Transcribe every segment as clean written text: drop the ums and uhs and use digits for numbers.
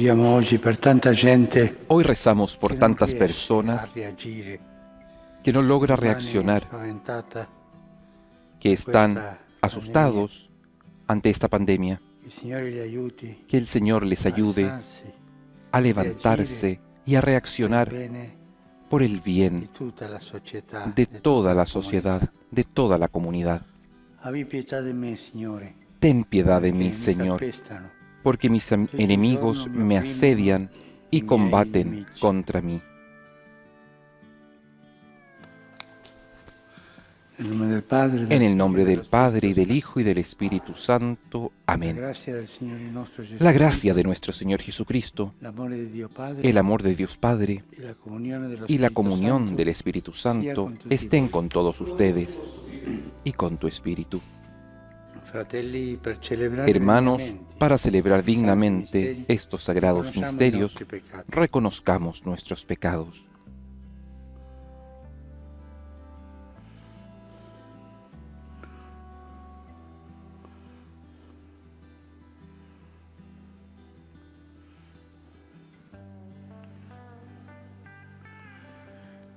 Preghiamo oggi per tanta gente Hoy rezamos por che non tantas riesce a personas reagire, que no logra rimane reaccionar, spaventata que da están questa pandemia. asustados ante esta pandemia. Il Signore li aiuti Que el Señor les a ayude alzarsi a levantarse y a per il reaccionar bene por el di bien tutta la società, de di toda tutta la la sociedad, comunità. de toda la comunidad. Abbi pietà di me, Signore, Ten piedad de perché mí, mi Señor, calpestano. porque mis Tutto il enemigos giorno mi me opprimono asedian y i miei combaten nemici. contra mí. Nel nome del Padre, En del el Figlio nombre e dello del Padre y Spirito del Hijo y del Espíritu Santo. La Amén. gracia del Signore nostro Gesù La gracia Cristo, de nuestro Señor Jesucristo, l'amore di Dio Padre el amor de Dios Padre e la comunione dello y la Spirito comunión Santo del Espíritu sia Santo con tutti estén voi. con todos ustedes y con tu Espíritu. Fratelli, per celebrare Hermanos, degnamente para celebrar i santi dignamente misteri, estos sagrados riconosciamo i misterios, nostri peccati. reconozcamos nuestros pecados.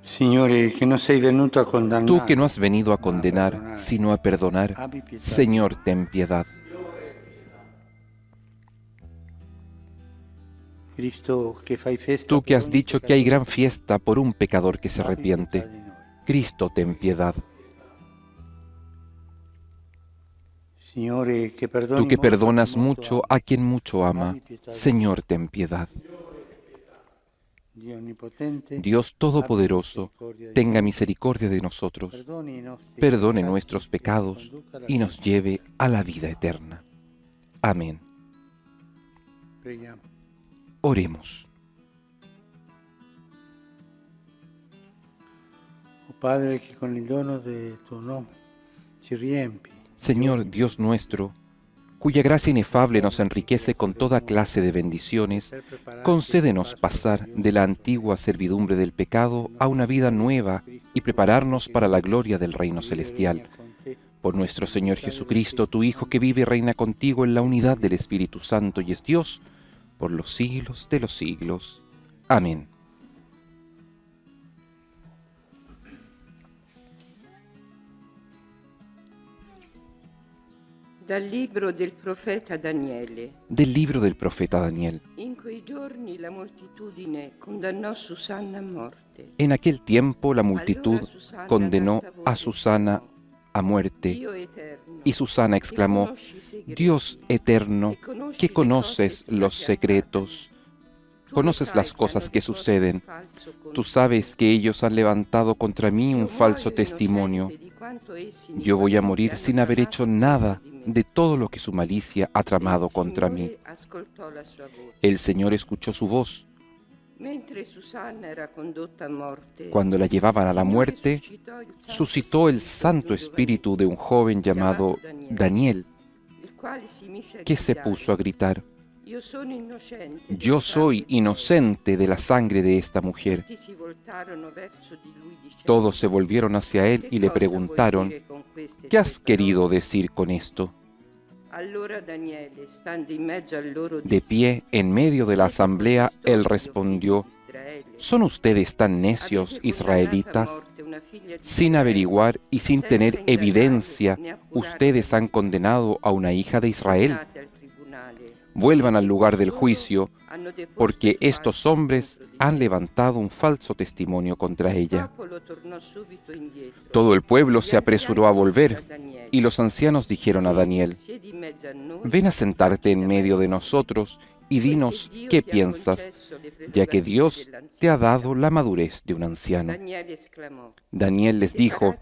Signore, che non sei venuto a condannare, Tú que no has venido a ma condenar, perdonare. sino a perdonar, Abbi pietà. Señor, ten piedad. Cristo, che fai festa Tú que per has ogni dicho que hay peccatore, gran fiesta por un pecador que se abbi arrepiente, pietà di noi. Cristo, ten piedad. Signore, che perdoni Tú que molto a chi perdonas molto mucho ama. a quien mucho ama, Abbi pietà di Señor, ten piedad. Dio onnipotente, Dios Todopoderoso, abbi misericordia di tenga noi. misericordia de nosotros, Perdoni i nostri perdone peccati nuestros e pecados ci conduca alla y nos vita. lleve a la vida eterna. Amén. Preghiamo. Oremos. Oh Padre, che con il dono del tuo nome ci riempi. Señor Dios nuestro, cuya gracia inefable nos enriquece con toda clase de bendiciones, concédenos pasar de la antigua servidumbre del pecado a una vida nueva y prepararnos para la gloria del reino celestial. Por nuestro Señor Jesucristo, tu Hijo, que vive y reina contigo en la unidad del Espíritu Santo y es Dios, por los siglos de los siglos. Amén. Dal libro del profeta Daniele. Del libro del profeta Daniel. In quei giorni la moltitudine condannò Susanna a morte. En aquel tiempo la multitud condenó a Susana a muerte, Dio eterno, y Susana exclamó: Dios eterno, que conoces los secretos, conoces las cosas que suceden. Tú sabes que ellos han levantado contra mí un falso testimonio. Yo voy a morir sin haber hecho nada de todo lo que su malicia ha tramado contra mí. El Señor escuchó su voz. Cuando la llevaban a la muerte, suscitó el Santo Espíritu de un joven llamado Daniel, que se puso a gritar: Yo soy inocente de la sangre de esta mujer. Todos se volvieron hacia él y le preguntaron: ¿Qué has querido decir con esto? De pie, en medio de la asamblea, él respondió: ¿Son ustedes tan necios, israelitas? Sin averiguar y sin tener evidencia, ustedes han condenado a una hija de Israel. Vuelvan al lugar del juicio, porque estos hombres han levantado un falso testimonio contra ella. Todo el pueblo se apresuró a volver, y los ancianos dijeron a Daniel: Ven a sentarte en medio de nosotros y dinos qué piensas, ya que Dios te ha dado la madurez de un anciano. Daniel les dijo: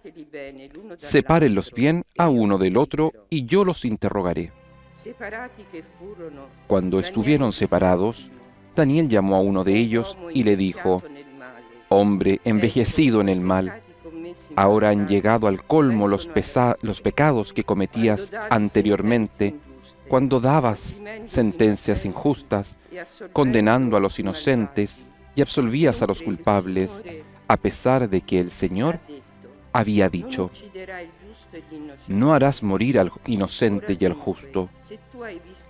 Sepárenlos bien a uno del otro, y yo los interrogaré. Cuando estuvieron separados, Daniel llamó a uno de ellos y le dijo: Hombre envejecido en el mal, ahora han llegado al colmo los pecados que cometías anteriormente, cuando dabas sentencias injustas, condenando a los inocentes y absolvías a los culpables, a pesar de que el Señor había Non dicho: ucciderai il giusto e l'innocente. no harás morir al inocente y al justo.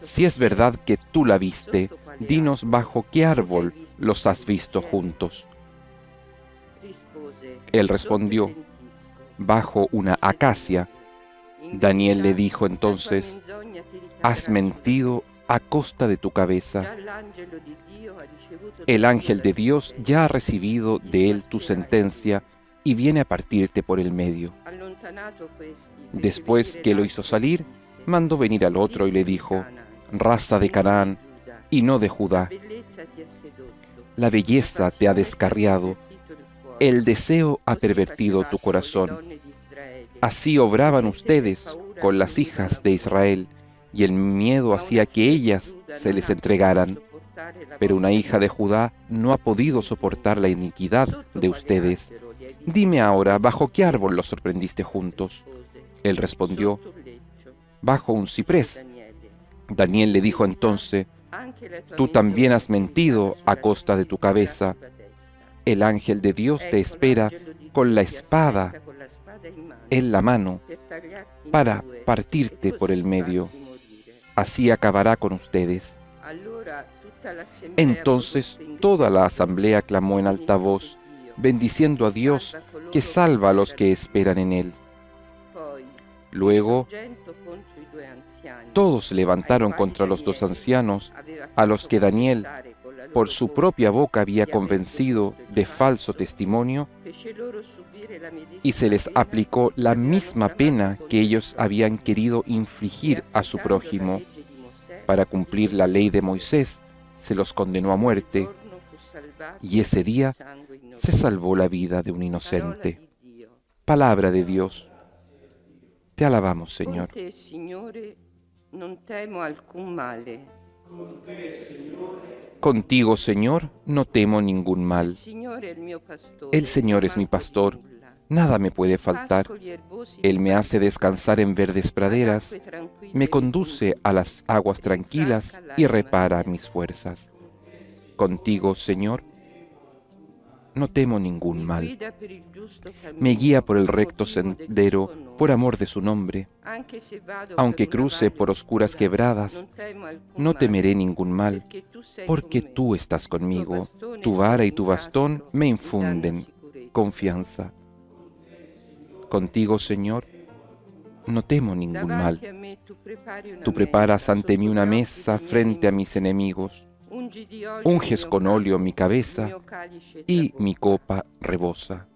Si es verdad que tú la viste, dinos bajo qué árbol los has visto juntos. Él respondió: bajo una acacia. Daniel le dijo entonces: has mentido a costa de tu cabeza. El ángel de Dios ya ha recibido de él tu sentencia y viene a partirte por el medio. Después que lo hizo salir, mandó venir al otro y le dijo: raza de Canaán y no de Judá, la belleza te ha descarriado, el deseo ha pervertido tu corazón. Así obraban ustedes con las hijas de Israel, y el miedo hacía que ellas se les entregaran. Pero una hija de Judá no ha podido soportar la iniquidad de ustedes. Dime ahora, ¿bajo qué árbol los sorprendiste juntos? Él respondió: bajo un ciprés. Daniel le dijo entonces: tú también has mentido a costa de tu cabeza. El ángel de Dios te espera con la espada en la mano para partirte por el medio. Así acabará con ustedes. Entonces toda la asamblea clamó en alta voz, bendiciendo a Dios, que salva a los que esperan en Él. Luego, todos se levantaron contra los dos ancianos, a los que Daniel, por su propia boca, había convencido de falso testimonio, y se les aplicó la misma pena que ellos habían querido infligir a su prójimo. Para cumplir la ley de Moisés, se los condenó a muerte, y ese día se salvó la vida de un inocente. Palabra de Dios. Te alabamos, Señor. Con te, Signore, non temo alcun male. Contigo, Señor, no temo ningún mal. Il Signore è il mio pastore. El Señor es mi pastor, Non manco di nulla. nada me puede faltar. Pascoli erbosi Él me mi hace descansar en verdes praderas, me conduce a las aguas tranquilas y repara mis fuerzas. Contigo, Señor, no temo ningún mal. guida per il giusto cammino, Me guía por el per recto motivo del sendero suo nome. por amor de su nombre. Anche se vado Aunque per una cruce valle por oscuras oscura, quebradas, non temo alcun no male, temeré ningún mal, perché tu sei porque con me. tú estás Il tuo conmigo. bastone Tu e vara il y tuo tu bastón incastro me mi danno infunden sicurezza. confianza. Contigo, Señor, no temo ningún mal. Davanti a me tu prepari una Tú preparas mensa ante mí sotto una gli occhi mesa dei miei frente a nemici. mis enemigos. Ungi di olio Unges il mio con óleo capo, mi il cabeza mio calice y trabocca. mi copa rebosa.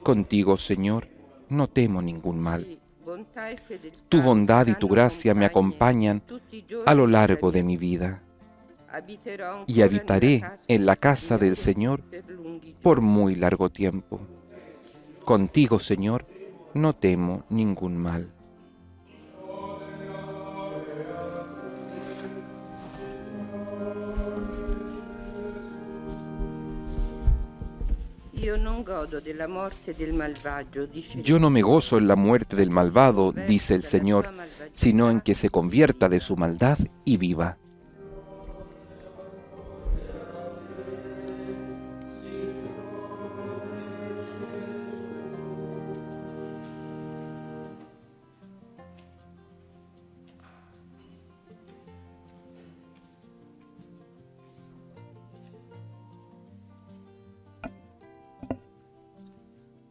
Contigo, Señor, no temo ningún mal. Sì, bontà e fedeltà Tu mi bondad y tu saranno gracia me compagne acompañan tutti i giorni a lo della largo de mia mi vita. vida, Abiterò y ancora habitaré nella en la del casa del Signore Señor per lunghi por giorni. muy largo tiempo. Contigo, Señor, no temo ningún mal. Io non godo della morte del malvagio, dice il Yo no me Signore, gozo en la muerte del che si malvado, converta dice el dalla Señor, sua malvagità sino en que se convierta de e su viva. maldad y viva.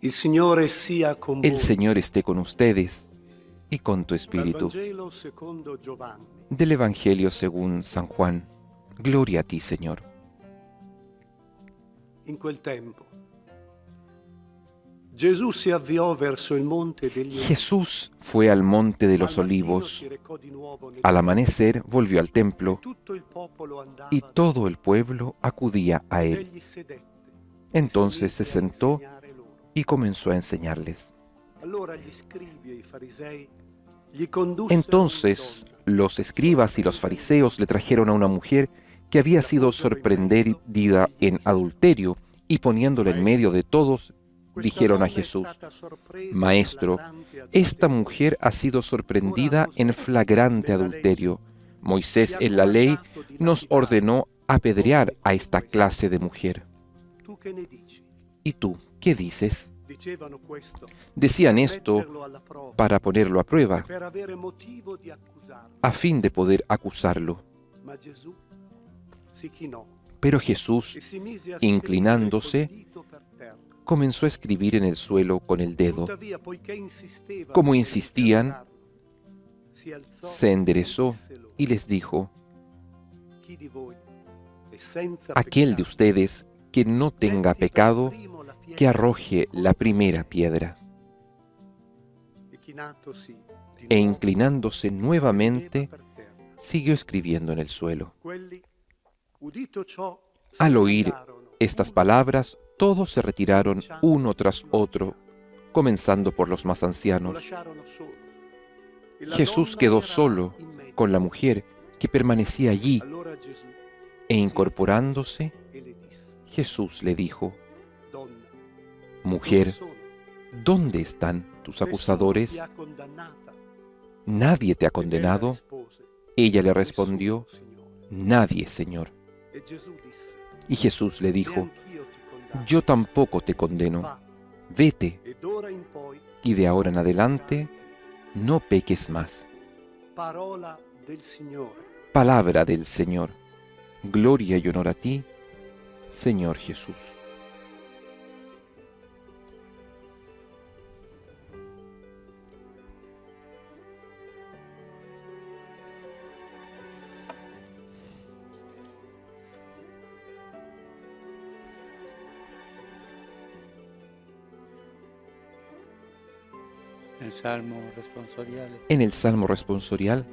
Il Signore sia con El voi. Señor esté con ustedes y con tu Dal espíritu. Vangelo secondo Giovanni. Del Evangelio según San Juan. Gloria a ti, Señor. In quel tempo Gesù si avviò verso il monte degli Olivi. Jesús fue al monte de los Al mattino Olivos. si recò di nuovo nel Al tempio. amanecer volvió al templo Tutto il popolo andava y todo el pueblo acudía a ed él. egli sedette. Entonces se mise a sentó insegnare loro. y comenzó a enseñarles. Allora gli scribi e i farisei gli condussero Entonces una donna, los escribas y los fariseos le trajeron a una mujer que había sido sorprendida en adulterio, y poniéndola en medio de todos, Questa dijeron a donna è Jesús: stata sorpresa Maestro, in flagrante esta adulterio. mujer ha sido sorprendida en flagrante adulterio. Moisés en la ley nos ordenó apedrear a esta clase de mujer. Tu che ne dici? ¿Y tú qué dices? Dicevano questo Decían per esto metterlo alla prova, para ponerlo a prueba, per avere motivo di accusarlo. a fin de poder acusarlo. Ma Gesù si chinò Pero Jesús, e si mise a inclinándose, scrivere col dito per terra. comenzó a escribir en el suelo con el dedo. Tuttavia, poiché insisteva Como per insistían, interrogarlo, si alzò se enderezó e disse loro, y les dijo: chi di voi è senza aquel de peccato, ustedes que no tenga getti per pecado, primo la pietra que arroje la primera piedra. e chinatosi di E nuovo, inclinándose scriveva nuevamente, per terra. siguió escribiendo en el suelo. Quelli, udito ciò, se Al ne oír andarono, estas uno palabras, todos se retiraron lasciando uno tras lo otro, anziano. comenzando por los más Lo ancianos. lasciarono solo. E la Jesús donna quedó era solo in mezzo. con la mujer que permanecía allí, Allora Gesù e incorporándose, e le disse, Jesús le dijo: donna, mujer, dove sono? ¿dónde están tus Nessuno acusadores? ti ha condannata? ¿Nadie te ha Ed ella condenado? rispose, Ella le nessuno, respondió: Signore. nadie, Señor. E Gesù disse, Y Jesús le dijo: neanch'io ti condanno. yo tampoco te condeno. Va, Vete, ed ora in poi y de ahora en adelante no peques más. parola del Signore. Palabra del Señor. Gloria y honor a ti, Señor Jesús. Nel Salmo responsoriale En el Salmo responsorial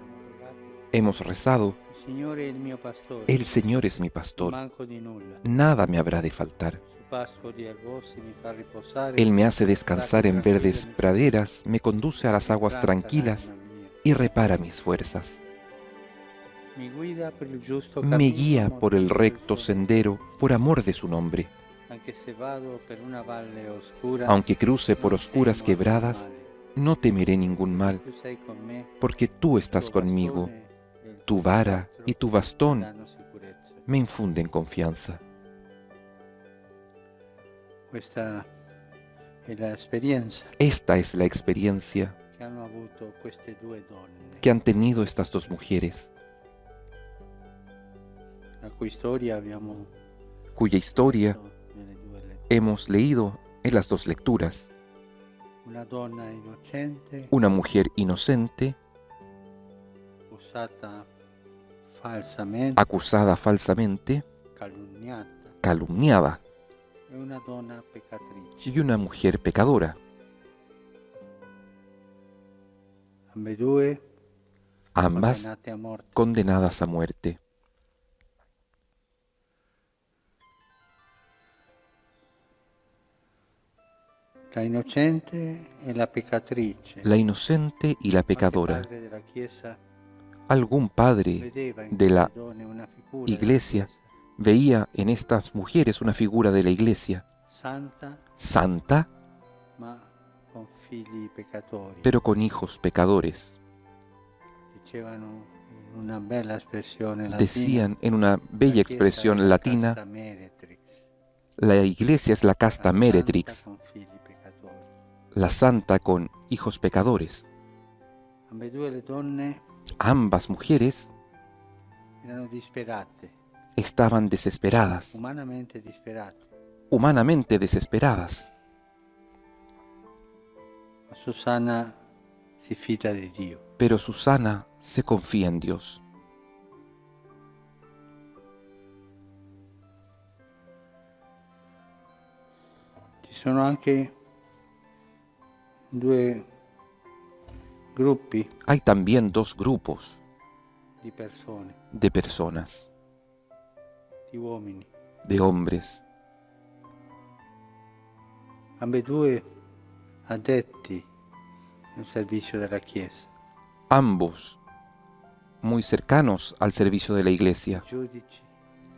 hemos rezado: il Signore è il mio pastore, el Señor es mi non pastor, manco di nulla. nada me habrá de faltar. Su pascoli erbosi mi fa riposare. Él me hace descansar en verdes praderas, me conduce a las aguas tranquilas y repara mis fuerzas. Mi guida per il giusto Me cammino, guía por el motivo recto del suo nome. sendero por amor de su nombre. Anche se vado per una valle oscura, Aunque cruce por non oscuras temo alcun quebradas, male. no temeré ningún mal, Tu sei con me, porque tú estás il tuo conmigo. bastone e il Tu tuo vara schiaffo y tu mi bastón danno sicurezza. me infunden confianza. Questa è l'esperienza Esta es la experiencia che hanno avuto queste due donne, que han tenido estas dos mujeres, la cui storia abbiamo cuya historia letto nelle due lettere. hemos leído en las dos lecturas. Una donna innocente, Una mujer inocente, accusata falsamente, acusada falsamente, calunniata, calumniada, e una donna peccatrice. y una mujer pecadora. Ambedue Ambas condannate a morte. condenadas a muerte. La innocente e la peccatrice. La inocente y la Qualche pecadora. padre della Chiesa Algún padre vedeva in de la queste donne una figura della Iglesia Chiesa veía en estas mujeres una figura de la iglesia, santa, santa, ma con figli peccatori. pero con hijos pecadores. Dicevano in una bella espressione latina, Decían en una la bella Chiesa è expresión la latina: casta meretrix, la iglesia es la casta la meretrix, santa con figli peccatori. la santa con hijos pecadores. Ambedue le donne Ambas mujeres erano disperate, estaban desesperadas, umanamente disperate, humanamente desesperadas, ma Susana si fida di Dio. pero Susana se confía en Dios. Ci sono anche due gruppi Hay también dos grupos di persone, de personas, di uomini, de hombres, ambedue addetti nel servizio della Chiesa, ambos muy cercanos al servicio de la iglesia, giudici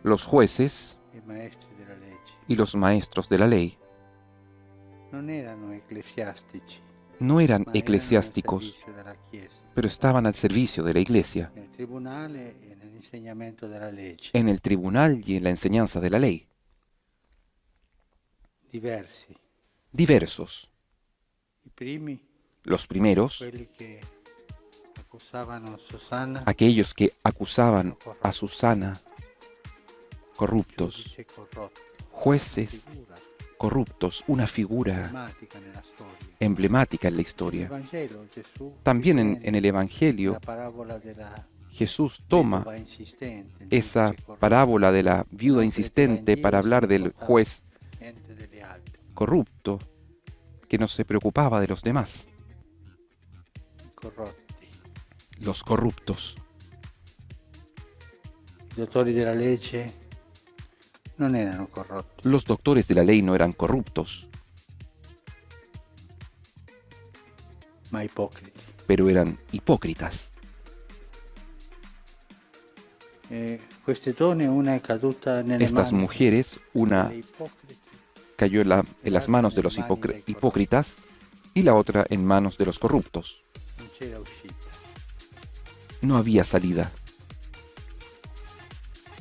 los jueces e maestri della legge. y los maestros de la ley. Non erano ecclesiastici, No eran ma erano eclesiásticos, nel servizio della Chiesa, pero estaban al servicio de la iglesia, nel tribunale e nell'insegnamento della legge. en el tribunal y en la enseñanza de la ley. Diversi, diversos. I primi, Los primeros, quelli che accusavano Susanna, aquellos que acusaban a Susana, corruptos, giudice corrotto, jueces figura corruptos, una figura drammatica nella storia. emblemática en la Nel historia. Vangelo Gesù También riprende en el Evangelio, la parábola della Jesús toma vedova insistente, il esa giudice corrotto, parábola de la viuda insistente para hablar del juez niente degli altri, corrupto que no se preocupaba de los demás, corrotti. los corruptos. I dottori della legge non erano corrotti, Los doctores de la ley no eran corruptos, ma ipocriti. pero eran hipócritas. Queste donne, una è caduta nelle Estas mani mujeres, una dei ipocriti, cayó en las manos de los hipócritas y la otra en manos de los corruptos. non c'era uscita, No había salida.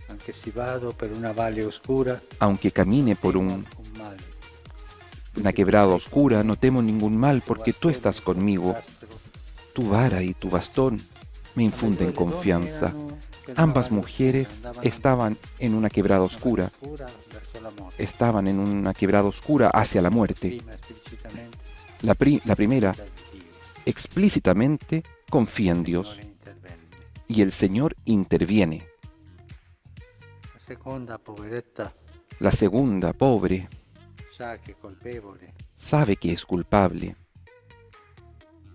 anche se vado per una valle oscura, Aunque camine por temo una alcun male. quebrada oscura, no temo ningún mal porque tú estás conmigo. Tu vara y tu bastón me infunden confianza. Ambas mujeres estaban en una quebrada oscura, estaban en una quebrada oscura hacia la muerte. La primera explícitamente confía en Dios y el Señor interviene. La seconda, poveretta, La segunda, pobre, sa che è colpevole, sabe que es culpable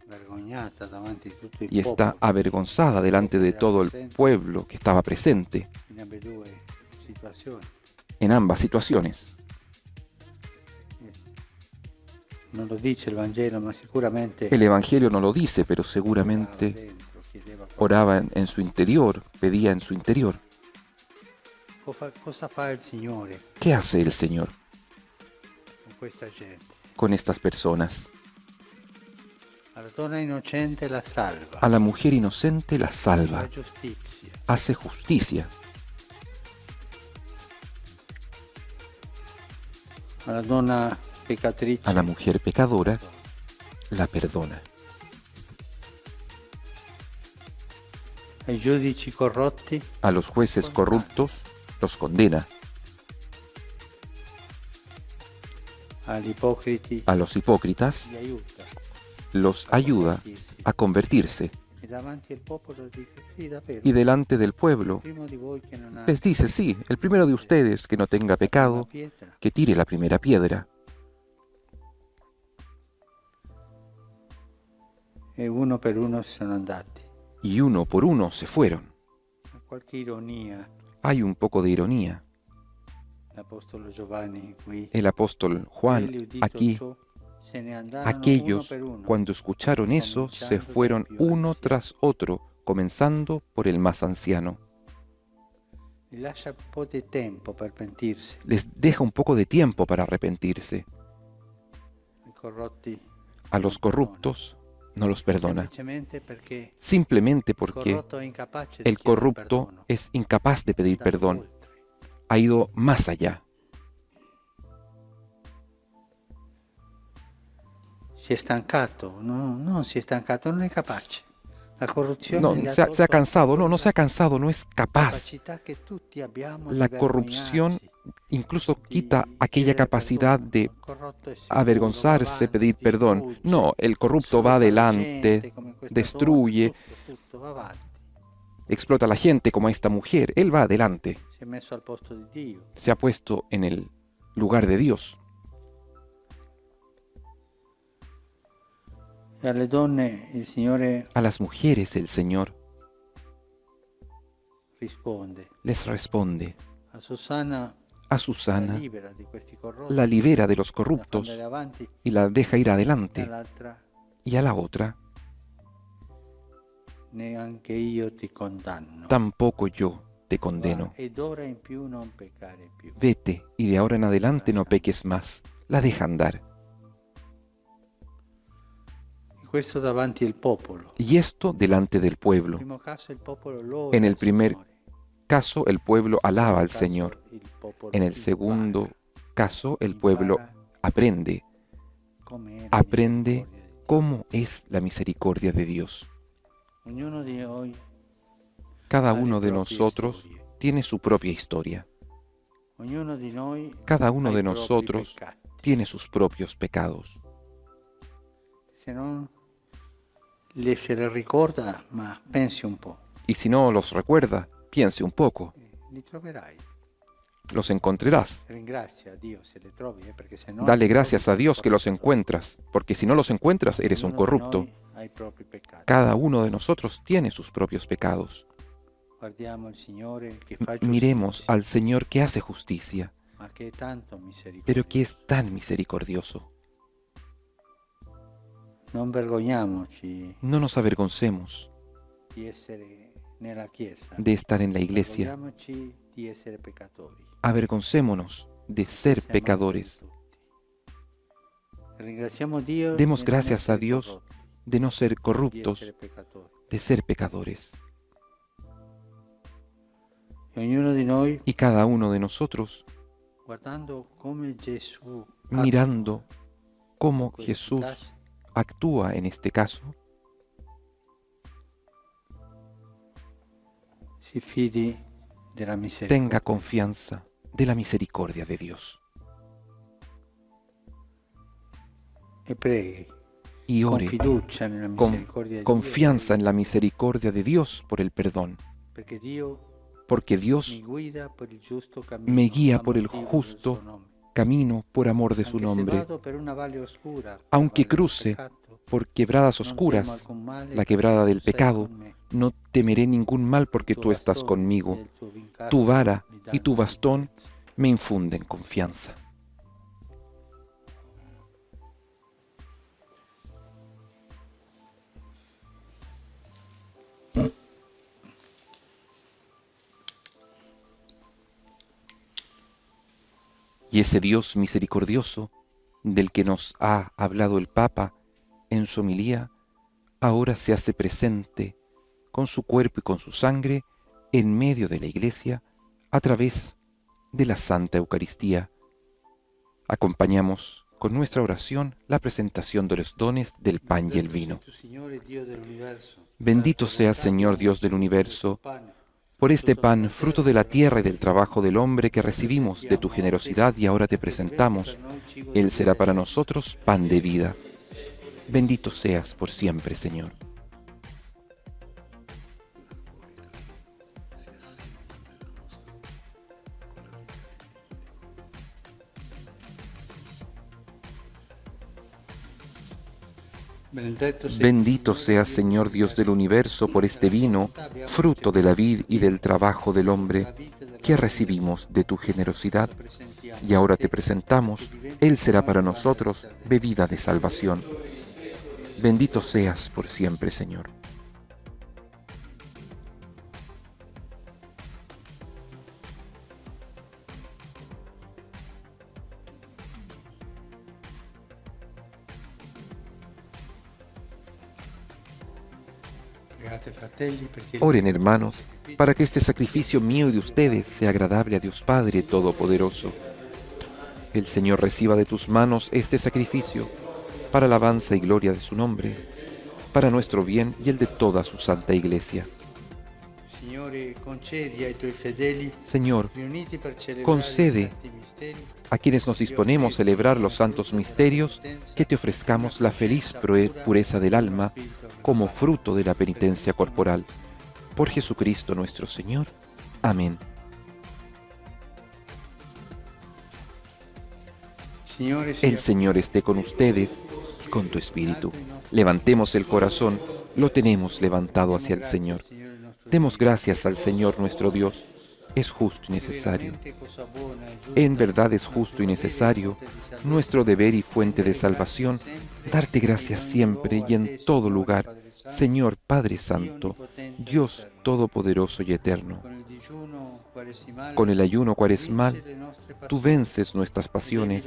vergognata davanti a tutto il y está popolo, avergonzada delante de todo el pueblo que estaba presente in ambedue situazioni. en ambas situaciones. Non lo dice il Vangelo, ma sicuramente El Evangelio no lo dice, pero seguramente dentro, chiedeva oraba en su interior, pedía en su interior. cosa fa il Signore ¿Qué hace el Señor con questa gente? con estas personas? A la donna innocente la salva, A la mujer inocente la fa salva, giustizia, hace justicia. a la donna peccatrice A la mujer pecadora la perdona. ai giudici corrotti A los jueces corruptos los condena. agli ipocriti A los hipócritas li aiuta los ayuda a convertirse. e davanti al popolo dice sì davvero, Y delante del pueblo primo di voi che non ha les dice, sí, el primero de ustedes que no tenga una pecado, pietra, que tire la primera piedra. e uno per uno sono andati. Y uno por uno se fueron. Qualche ironia, Hay un poco de ironía. l'Apostolo Giovanni qui, El apóstol Juan quelli udito aquí, ciò, se ne andarono aquellos, uno per uno, cuando escucharon eso, se fueron uno tras otro, comenzando por el más anciano. gli lascia un po' di tempo per pentirsi. Les deja un poco de tiempo para arrepentirse. I corrotti A los corruptos no los perdona, semplicemente perché simplemente il porque corrotto è incapace di el chiedere corrupto perdono, es incapaz de pedir è andato perdón, oltre. ha ido más allá. Si è stancato, no, non si è stancato, non è capace. La corruzione No, gli ha se ha tolto cansado, no se ha quella cansado, no es capaz. capacità che tutti abbiamo di La corrupción vergognarsi, incluso di quita aquella chiedere capacidad perdono. de Il corrotto è sicuro, avergonzarse, va avanti, pedir perdón. distrugge, No, el corrupto va sfrutta la adelante, gente, come questa destruye, donna, tutto va avanti. explota a la gente como a esta mujer. Él va adelante, Si è messo al posto di Dio. se ha puesto en el lugar de Dios. E alle donne il Signore A las mujeres el Señor risponde. les responde. A Susana A la Susana libera di questi corrotti, la libera de los la fa corruptos andare avanti, y la deja ir e adelante. all'altra Y a la otra, neanche io ti condanno. tampoco yo te Va, condeno. ed ora in più non peccare più. Vete y de ahora en adelante no peques más. La deja andar. E questo davanti al popolo. Y esto delante del In pueblo. primo caso il popolo loda En el il primer Signore. caso, el pueblo alaba al In secondo Señor. caso, il popolo En el impara, segundo caso, el pueblo aprende, come è la aprende misericordia di Dio. cómo es la misericordia de Dios. Ognuno di noi Cada ha le uno de proprie nosotros storie. tiene su propia historia. Ognuno di noi Cada ha uno i de propri nosotros peccati. tiene sus propios pecados. Se non se le ricorda, ma pensi un po', Y si no los recuerda, piense un poco, li troverai. los encontrarás. Ringrazia a Dio se le trovi, perché se no Dale li gracias a trovi, Dios que los sei encuentras, porque si no los encuentras, eres un Ognuno di corrupto. noi ha i propri peccati. Cada uno de nosotros tiene sus propios pecados. Guardiamo il Signore che fa Miremos giustizia, al Señor que hace justicia, ma che è tanto misericordioso. pero que es tan misericordioso. Non vergogniamoci No nos avergoncemos di essere nella Chiesa. de estar en la iglesia. Vergogniamoci di essere peccatori. Avergoncémonos de ser Siamo pecadores. tutti. Ringraziamo Dio Demos di non gracias a essere Dios corrotti, de no ser di corruptos, essere peccatori. de ser pecadores. E ognuno di noi, Y cada uno de nosotros, guardando come Gesù mirando cómo in questi Jesús casi, actúa en este caso, si fidi della tenga misericordia. confianza de la misericordia de Dios E preghi y con ore fiducia nella con misericordia di confianza Dio, en la misericordia de Dios por el perdón, perché Dio porque Dios mi guida per il giusto cammino, me guía a por el motivo del justo suo nome. camino por amor de su Anche se nombre. vado per una valle oscura, Aunque la valle del cruce peccato, por quebradas non temo oscuras, alcun male, la quebrada del tu sei pecado, con me. no temeré ningún mal porque Tu tú estás bastone conmigo. e il tuo vincastro Tu vara mi y tu danno bastón sicurezza. me infunden confianza. Y ese Dios misericordioso, del que nos ha hablado el Papa en su homilía, ahora se hace presente con su cuerpo y con su sangre en medio de la Iglesia a través de la Santa Eucaristía. Acompañamos con nuestra oración la presentación de los dones del pan y el vino. Bendito sea, Señor Dios del universo, por este pan, fruto de la tierra y del trabajo del hombre que recibimos de tu generosidad y ahora te presentamos. Él será para nosotros pan de vida. Bendito seas por siempre, Señor. Bendito seas, Señor Dios del universo, por este vino, fruto de la vid y del trabajo del hombre, que recibimos de tu generosidad, y ahora te presentamos. Él será para nosotros bebida de salvación. Bendito seas por siempre, Señor. Oren, hermanos, para que este sacrificio mío y de ustedes sea agradable a Dios Padre Todopoderoso. El Señor reciba de tus manos este sacrificio, para alabanza y gloria de su nombre, para nuestro bien y el de toda su santa Iglesia. Señor, concede a quienes nos disponemos a celebrar los santos misterios, que te ofrezcamos la feliz pureza del alma como fruto de la penitencia corporal. Por Jesucristo nuestro Señor. Amén. El Señor esté con ustedes y con tu espíritu. Levantemos el corazón, lo tenemos levantado hacia el Señor. Demos gracias al Señor nuestro Dios. Es justo y necesario. En verdad es justo y necesario, nuestro deber y fuente de salvación, darte gracias siempre y en todo lugar, Señor Padre Santo, Dios Todopoderoso y Eterno. Con el ayuno cuaresmal, tú vences nuestras pasiones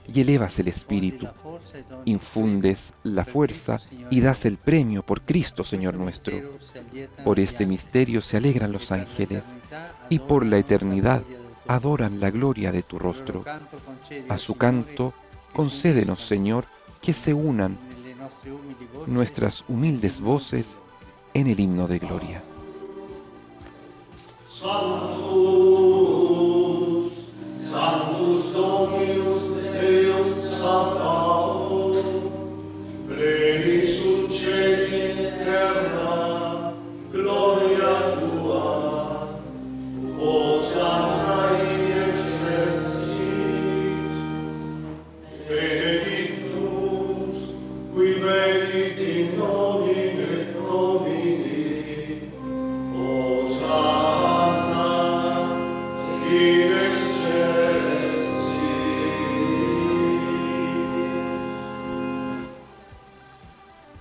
y elevas el espíritu, infundes la fuerza y das el premio por Cristo, Señor nuestro. Por este misterio se alegran los ángeles y por la eternidad adoran la gloria de tu rostro. A su canto, concédenos, Señor, que se unan nelle nostre umili voci nuestras humildes voces en el himno de gloria. Sanctus Dominus Deus Sabaoth, pleni sunt cieli et terra, gloria tua, Hosanna in excelsis, benedictus, qui venit in nomine Domini, Hosanna in excelsis.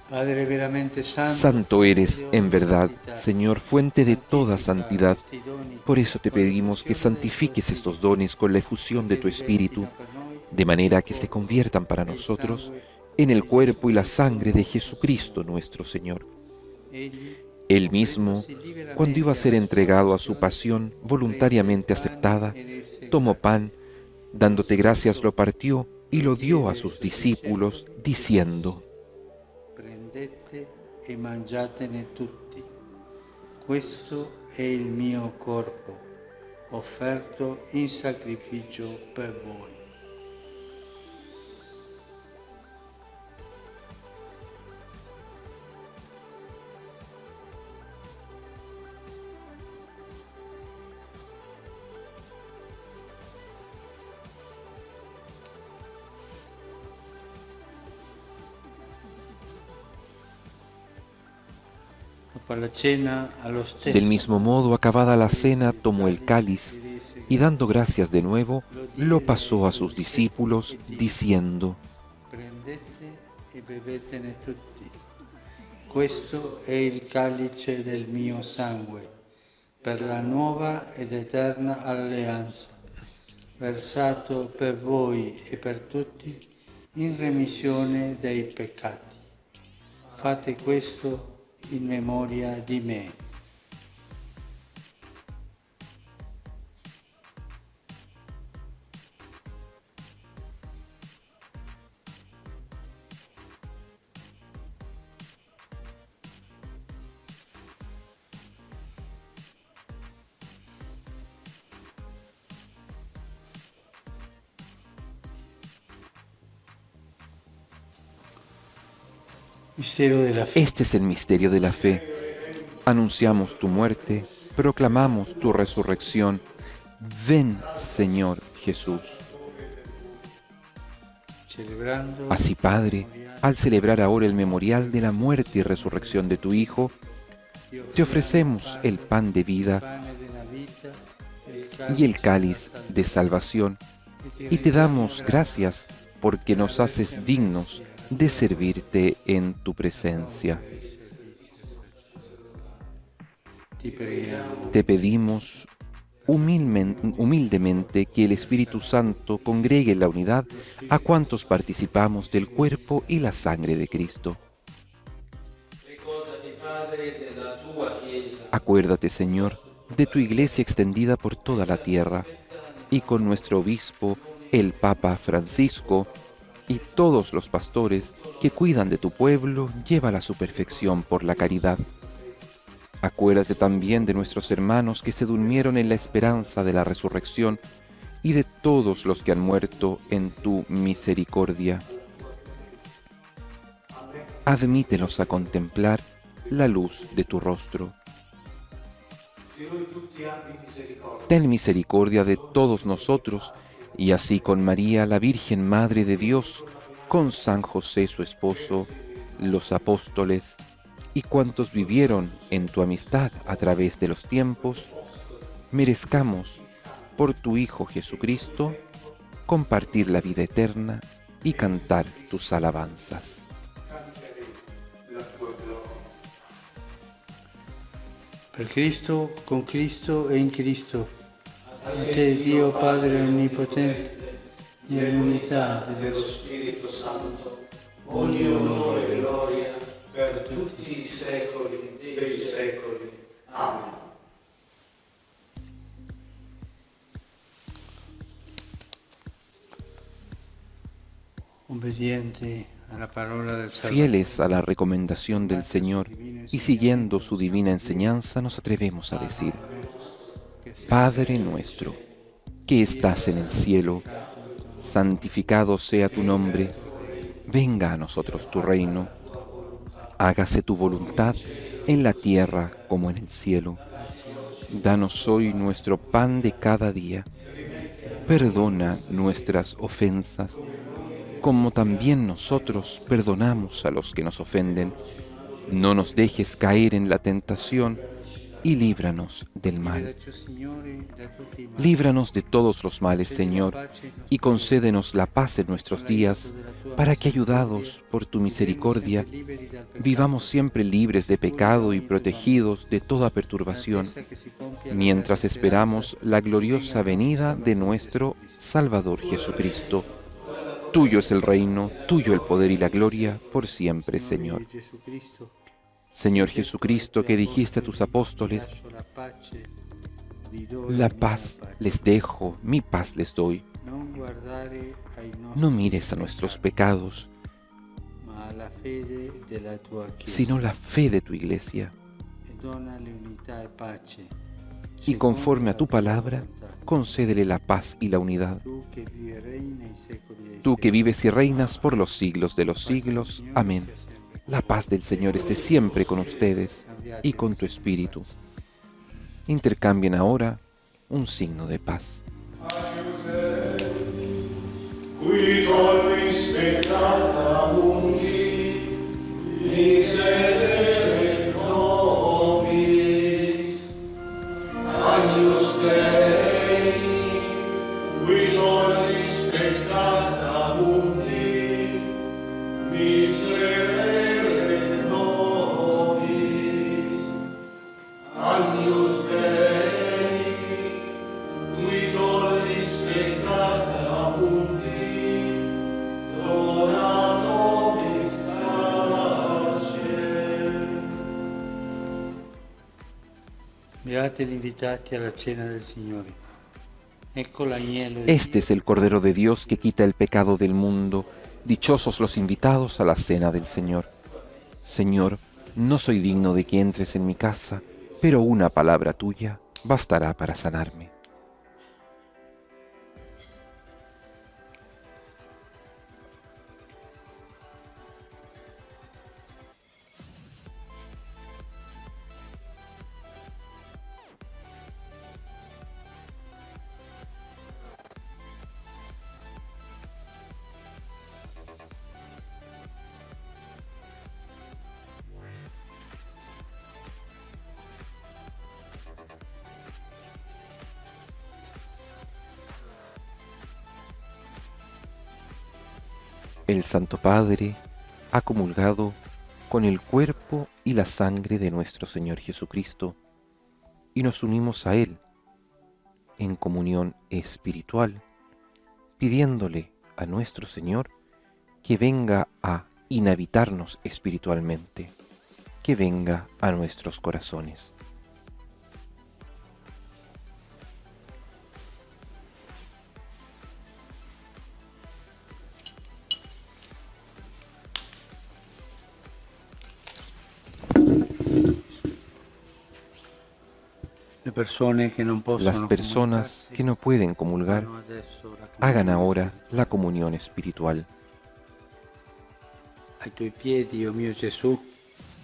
Padre veramente santo, Santo eres Dios en de verdad, santidad. Señor, fuente de toda santidad. Questi doni Por eso te con la pedimos que effusione del tuo santifiques estos Espíritu, dones con la efusión de tu che Espíritu, diventino per noi de manera que se il corpo conviertan para e il nosotros sangue en el di cuerpo y la Gesù sangre de Cristo. Jesucristo nuestro Señor. Egli, Él mismo, offrendosi cuando iba a ser liberamente entregado a alla su sua pasión passione, voluntariamente prese il pane aceptada, e rese tomó pan, grazie. dándote gracias lo partió y lo dio a diede sus ai suoi discípulos, discepoli, diciendo: prendete e mangiatene tutti. Questo è il mio corpo, offerto in sacrificio per voi. Dopo la cena, allo stesso Del mismo modo, acabada la cena, tomó el cáliz y dando gracias de nuevo, lo pasó a sus discípulos, diciendo: prendete e bevetene tutti. Questo è il calice del mio sangue, per la nuova ed eterna alleanza, versato per voi e per tutti in remissione dei peccati. Fate questo in memoria di me. Mistero de la fe. Este es el misterio de la fe. Anunciamos tu muerte, proclamamos tu resurrección. Ven, Señor Jesús. Celebrando Así, Padre, al celebrar ahora el memorial de la muerte y resurrección de tu Hijo, te ofrecemos el pan de vida pane della vita y el cáliz de salvación, y te damos gracias porque nos haces dignos de servirte en tu presencia. ti preghiamo. Te pedimos humildemente que el Espíritu Santo congregue en la unidad a cuantos participamos del cuerpo y la sangre de Cristo. Ricordati, Padre, della tua Chiesa, Acuérdate, Señor, de tu iglesia extendida por toda la tierra, y con nuestro obispo, el Papa Francisco, y todos los pastores que cuidan de tu pueblo, llévala a su perfección por la caridad. Acuérdate también de nuestros hermanos que se durmieron en la esperanza de la resurrección y de todos los que han muerto en tu misericordia. Admítelos a contemplar la luz de tu rostro. Di noi tutti abbi misericordia. Ten misericordia de todos nosotros, y así con María, la Virgen Madre de Dios, con San José su esposo, los apóstoles, y cuantos vivieron en tu amistad a través de los tiempos, merezcamos, por tu Hijo Jesucristo, compartir la vida eterna y cantar tus alabanzas. Per Cristo, con Cristo e in Cristo, a te Dio Padre Onnipotente, nell'unità dello Spirito Santo, ogni onore e gloria per tutti i secoli dei secoli. Amen. obbediente a la parola del Salvador. Fieles a la recomendación del Señor y siguiendo su divina enseñanza, nos atrevemos a decir: Padre nuestro, que estás en el cielo, santificado sea tu nombre, venga a nosotros tu reino, hágase tu voluntad en la tierra como en el cielo. Danos hoy nuestro pan de cada día. Perdona nuestras ofensas, como también nosotros perdonamos a los que nos ofenden. No nos dejes caer en la tentación y líbranos del mal. Líbranos de todos los males, Señor, y concédenos la paz en nuestros días, para que, ayudados por tu misericordia, vivamos siempre libres de pecado y protegidos de toda perturbación, mientras esperamos la gloriosa venida de nuestro Salvador Jesucristo. Tuyo es el reino, tuyo el poder y la gloria, por siempre, Señor. Señor Jesucristo, que dijiste a tus apóstoles: la paz les dejo, mi paz les doy. No mires a nuestros pecados, sino la fe de tu Iglesia. Y conforme a tu palabra, concédele la paz y la unidad. Tú que vives y reinas por los siglos de los siglos. Amén. La paz del Señor esté siempre con ustedes y con tu espíritu. Intercambien ahora un signo de paz. Qui tollis peccata mundi, miserere nobis. Agnus Dei, qui tollis peccata mundi, miserere nobis. Agnus Dei, qui tollis peccata mundi, dona nobis pace. Beati gli invitati alla cena del Signore. Ecco l'agnello di Este es el Cordero de Dios que quita el pecado del mundo. Dichosos los invitados a la cena del Señor. Señor, no soy digno de que entres en mi casa, pero una palabra tuya bastará para sanarme. El Santo Padre ha comulgado con el cuerpo y la sangre de nuestro Señor Jesucristo y nos unimos a Él en comunión espiritual, pidiéndole a nuestro Señor que venga a inhabitarnos espiritualmente, que venga a nuestros corazones. Las personas que no pueden comulgar, hagan ahora la comunión espiritual. Ai tuoi piedi, oh mio Gesù,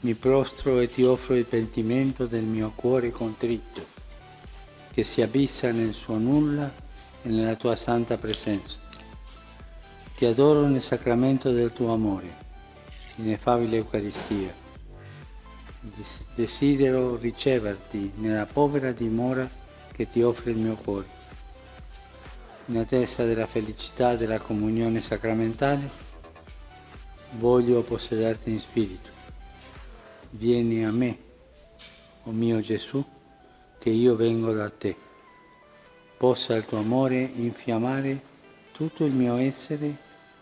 mi prostro e ti offro il pentimento del mio cuore contrito, che si abissa nel suo nulla e nella tua santa presenza. Ti adoro nel sacramento del tuo amore, ineffabile Eucaristia. Desidero riceverti nella povera dimora che ti offre il mio cuore. In attesa della felicità della comunione sacramentale, voglio possederti in spirito. Vieni a me, oh mio Gesù, che io vengo da te. Possa il tuo amore infiammare tutto il mio essere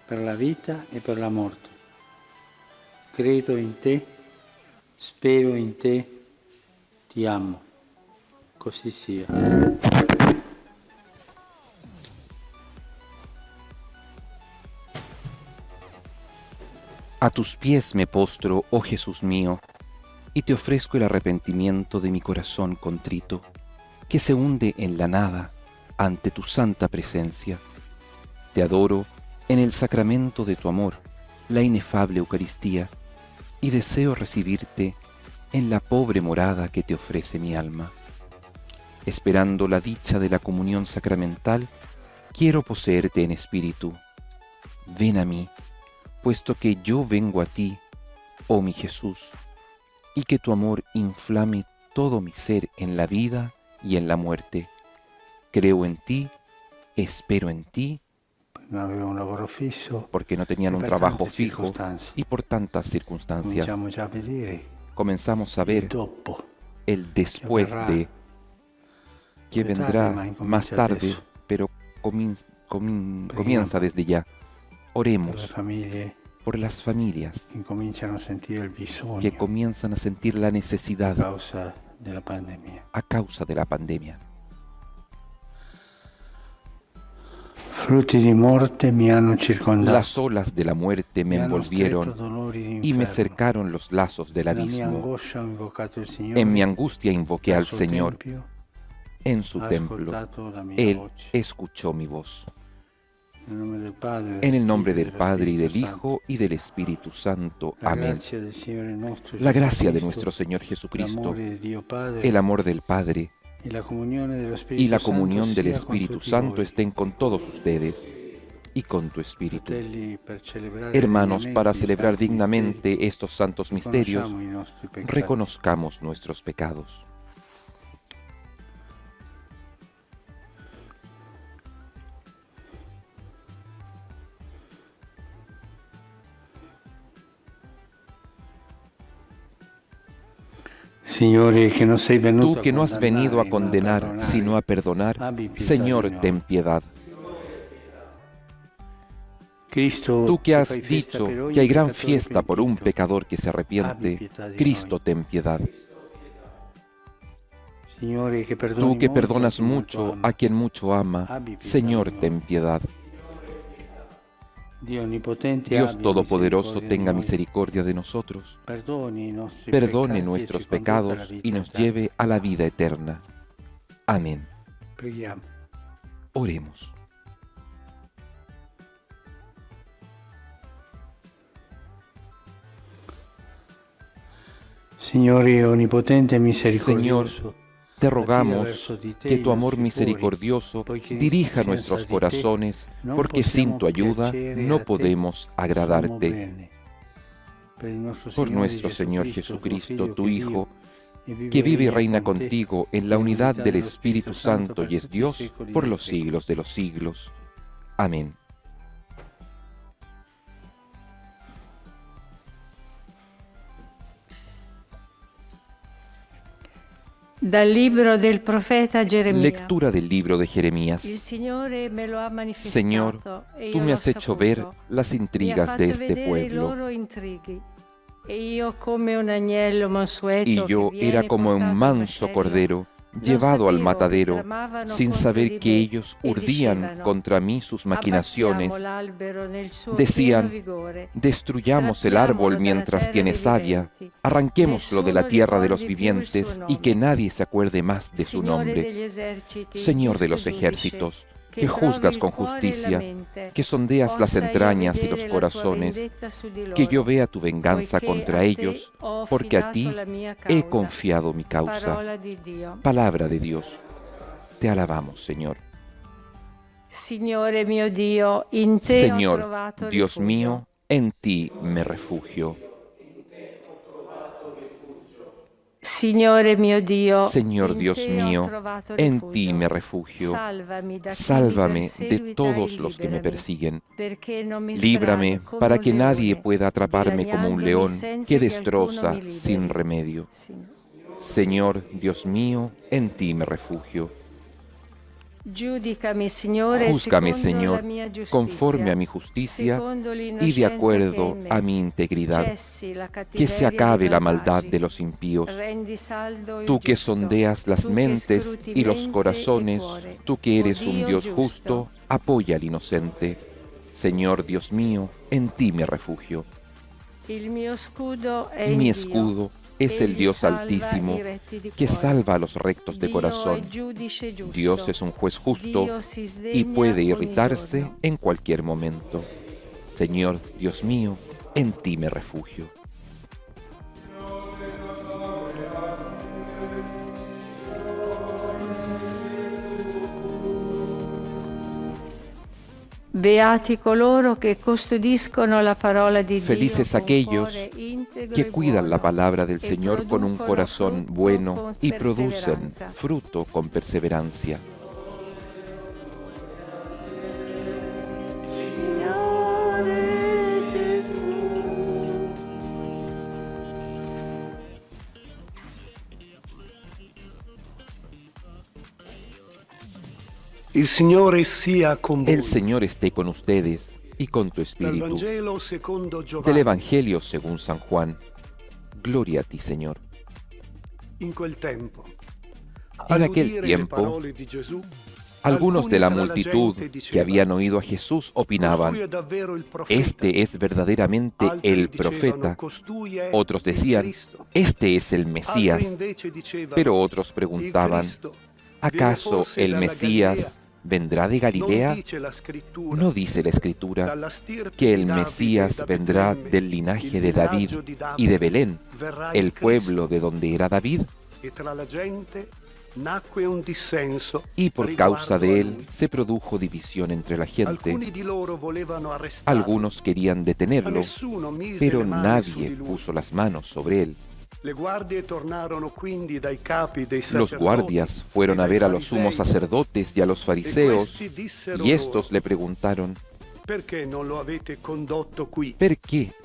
per la vita e per la morte. Credo in te, spero in te, ti amo. Così sia. A tus pies me postro, oh Jesús mío, y te ofrezco el arrepentimiento de mi corazón contrito, que se hunde en la nada ante tu santa presencia. Te adoro en el sacramento de tu amor, la inefable Eucaristía, y deseo recibirte en la pobre morada que te ofrece mi alma. Esperando la dicha de la comunión sacramental, quiero poseerte en espíritu. Ven a mí, puesto que yo vengo a ti, oh mi Jesús, y que tu amor inflame todo mi ser en la vida y en la muerte. Creo en ti, espero en ti, Non aveva un lavoro fisso. porque no tenían un per trabajo tante fijo circostanze. y por tantas circunstancias. Cominciamo già a vedere Comenzamos a il ver dopo. el después verrà. de, que Tarde, vendrá ma incomincia más tarde, adesso. pero comienza desde ya. Per le Oremos famiglie por las familias che incominciano a sentire il bisogno que comienzan a sentir la a necesidad causa della pandemia. a causa de la pandemia. Frutti di morte mi hanno circondato. Las olas de la muerte me mi hanno stretto envolvieron dolori di y me inferno. cercaron los lazos del Nella mia abismo. angoscia ho invocato il Signore. En mi angustia invoqué Al al suo Señor tempio en su ha templo. ascoltato la mia Él voce. escuchó mi voz. Nel nome del Padre, En el nombre Figlio del dello Padre y del Spirito Santo. Hijo y del Espíritu Santo. La Amén. grazia del Signore nostro La gracia de Jesucristo, nuestro Señor Jesucristo, l'amore di Dio Padre el amor del Padre y la comunione dello Spirito y la Santo comunión del sia con Espíritu tutti Santo voi. estén con todos ustedes y con tu Espíritu. Fratelli, per celebrare Hermanos, degnamente para i celebrar santi dignamente estos santos misteri, misterios, riconosciamo i nostri peccati. reconozcamos nuestros pecados. Signore, que no sei venuto Tú que no has venido a ma condenar, perdonare, sino a perdonar, abbi pietà Señor, di noi. ten piedad. Cristo, Tú que has fai fiesta dicho per ogni que hay gran peccatore fiesta por un pentito, pecador que se abbi arrepiente, pietà di Cristo, noi. ten piedad. Signore, que perdoni Tú que molto perdonas a chi molto mucho ama. a quien mucho ama, Abbi pietà Señor, di noi. ten piedad. Dio Onnipotente, Dios abbi Todopoderoso, misericordia tenga di noi. misericordia de nosotros, Perdoni i nostri perdone peccati e nuestros ci conduca alla pecados vita y nos eterna. lleve a la vida eterna. Amén. Preghiamo. Oremos. Signore Onnipotente e misericordioso, Te attira rogamos verso di te que i tu amor nostri cuori, misericordioso poiché dirija senza nuestros di te corazones, non porque sin possiamo tu ayuda piacere no a te, podemos sommo agradarte. bene. Per il nostro Por Signore nuestro Señor Jesucristo, tu Hijo, vive que vive y reina con te, contigo en la unidad del Espíritu Santo y es tutti i Dios secoli por dei los secoli. siglos de los siglos. Amén. Dal libro del profeta Geremia. Lectura del libro de Jeremías. Il Signore me lo ha manifestato Señor, e tú io me l'ho has hecho saputo. ver las Mi ha intrigas fatto de este vedere i pueblo. loro intrighi. E io come un agnello mansueto Y yo che viene era como portato un al manso macello, cordero non llevado al sapevo che matadero, tramavano sin contro saber di que me ellos e urdían dicevano, contra mí sus maquinaciones. "Abbattiamo l'albero nel suo Decían, pieno vigore, destruyamos el strappiamolo árbol dalla mientras terra tiene dei savia, viventi. arranquémoslo de la Nessuno tierra de los ricordi più il vivientes suo y que nome. nadie se acuerde más de su Signore nombre. degli eserciti, Señor de giusto los giudice, ejércitos, che que provi juzgas il con cuore e la justicia, mente, que sondeas las possa io entrañas y vedere los la tua corazones, vendetta su di que loro, yo vea tu venganza poiché contra a te ellos, ho porque a affidato ti la mia he causa. confiado mi causa. Parola di Dio. Palabra de Dios. Te alabamos, Señor. Signore mio Dio, in te ho Señor, trovato Dios rifugio. mío, en ti me refugio. Signore mio Dio, Señor in Dios te ho mío, trovato en rifugio. ti me refugio. Sálvame da chi mi Sálvame de perseguita todos e los que me liberami, persiguen. perché non mi Líbrame sbrano come para un que nadie leone, pueda atraparme como un dilaniandomi león senza que che destroza alcuno mi liberi. sin remedio. Signore. Señor, Dios mío, en ti me refugio. Giudicami, Signore, Júzgame, secondo Señor, la mia giustizia, conforme a mi justicia secondo y de l'innocenza acuerdo che è in me. a mi integridad. Cessi la Que se cattiveria acabe dei la maldad malvagi. de los impíos. Rendi saldo il Tú que giusto, sondeas las tu che mentes scruti y los mente e corazones, cuore. tú que eres O un Dio Dios giusto, justo, apoya al inocente. Señor Dios mío, en ti me refugio. Mi escudo es el Dios Altísimo, que salva a los rectos de corazón. Dios es un juez justo y puede irritarse en cualquier momento. Señor, Dios mío, en ti me refugio. Beati coloro che custodiscono la parola di Dio. Felices aquellos que cuidan la palabra del Señor con un corazón bueno y producen fruto con perseverancia. Il Signore sia con voi. El Señor esté con ustedes y con tu Dal espíritu. Vangelo secondo Del Giovanni. Evangelio según San Juan. Gloria a ti, Señor. In quel tempo, En al aquel udire le tiempo, parole di Gesù, algunos de la alcuni tra multitud gente que dicevano, habían oído a Jesús opinaban: "Costui è davvero il profeta". este es verdaderamente Altri el dicevano, profeta. "Costui è Otros il decían: Cristo". este es el Mesías. Altri invece dicevano, Pero otros "Il preguntaban: Cristo viene ¿acaso forse el dalla Mesías Galilea?". vendrá de Non Galilea? dice la scrittura, ¿No dice la Escritura dalla stirpe que di el Davide Mesías da vendrá Betlemme, del linaje il de David villaggio di y Davide, de Belén, verrà el Cristo? pueblo de donde era David? E tra la gente nacque un dissenso Y por riguardo causa de a él lui. se produjo división entre la gente. Alcuni di loro volevano arrestarlo, Algunos querían ma detenerlo, nessuno mise pero le mani su nadie di lui. puso las manos sobre él. Le guardie tornarono quindi dai capi dei Los sacerdoti guardias fueron e a dai ver a los farisei, sumos sacerdotes y a los e fariseos, questi dissero y estos loro, le preguntaron: perché non lo avete condotto qui?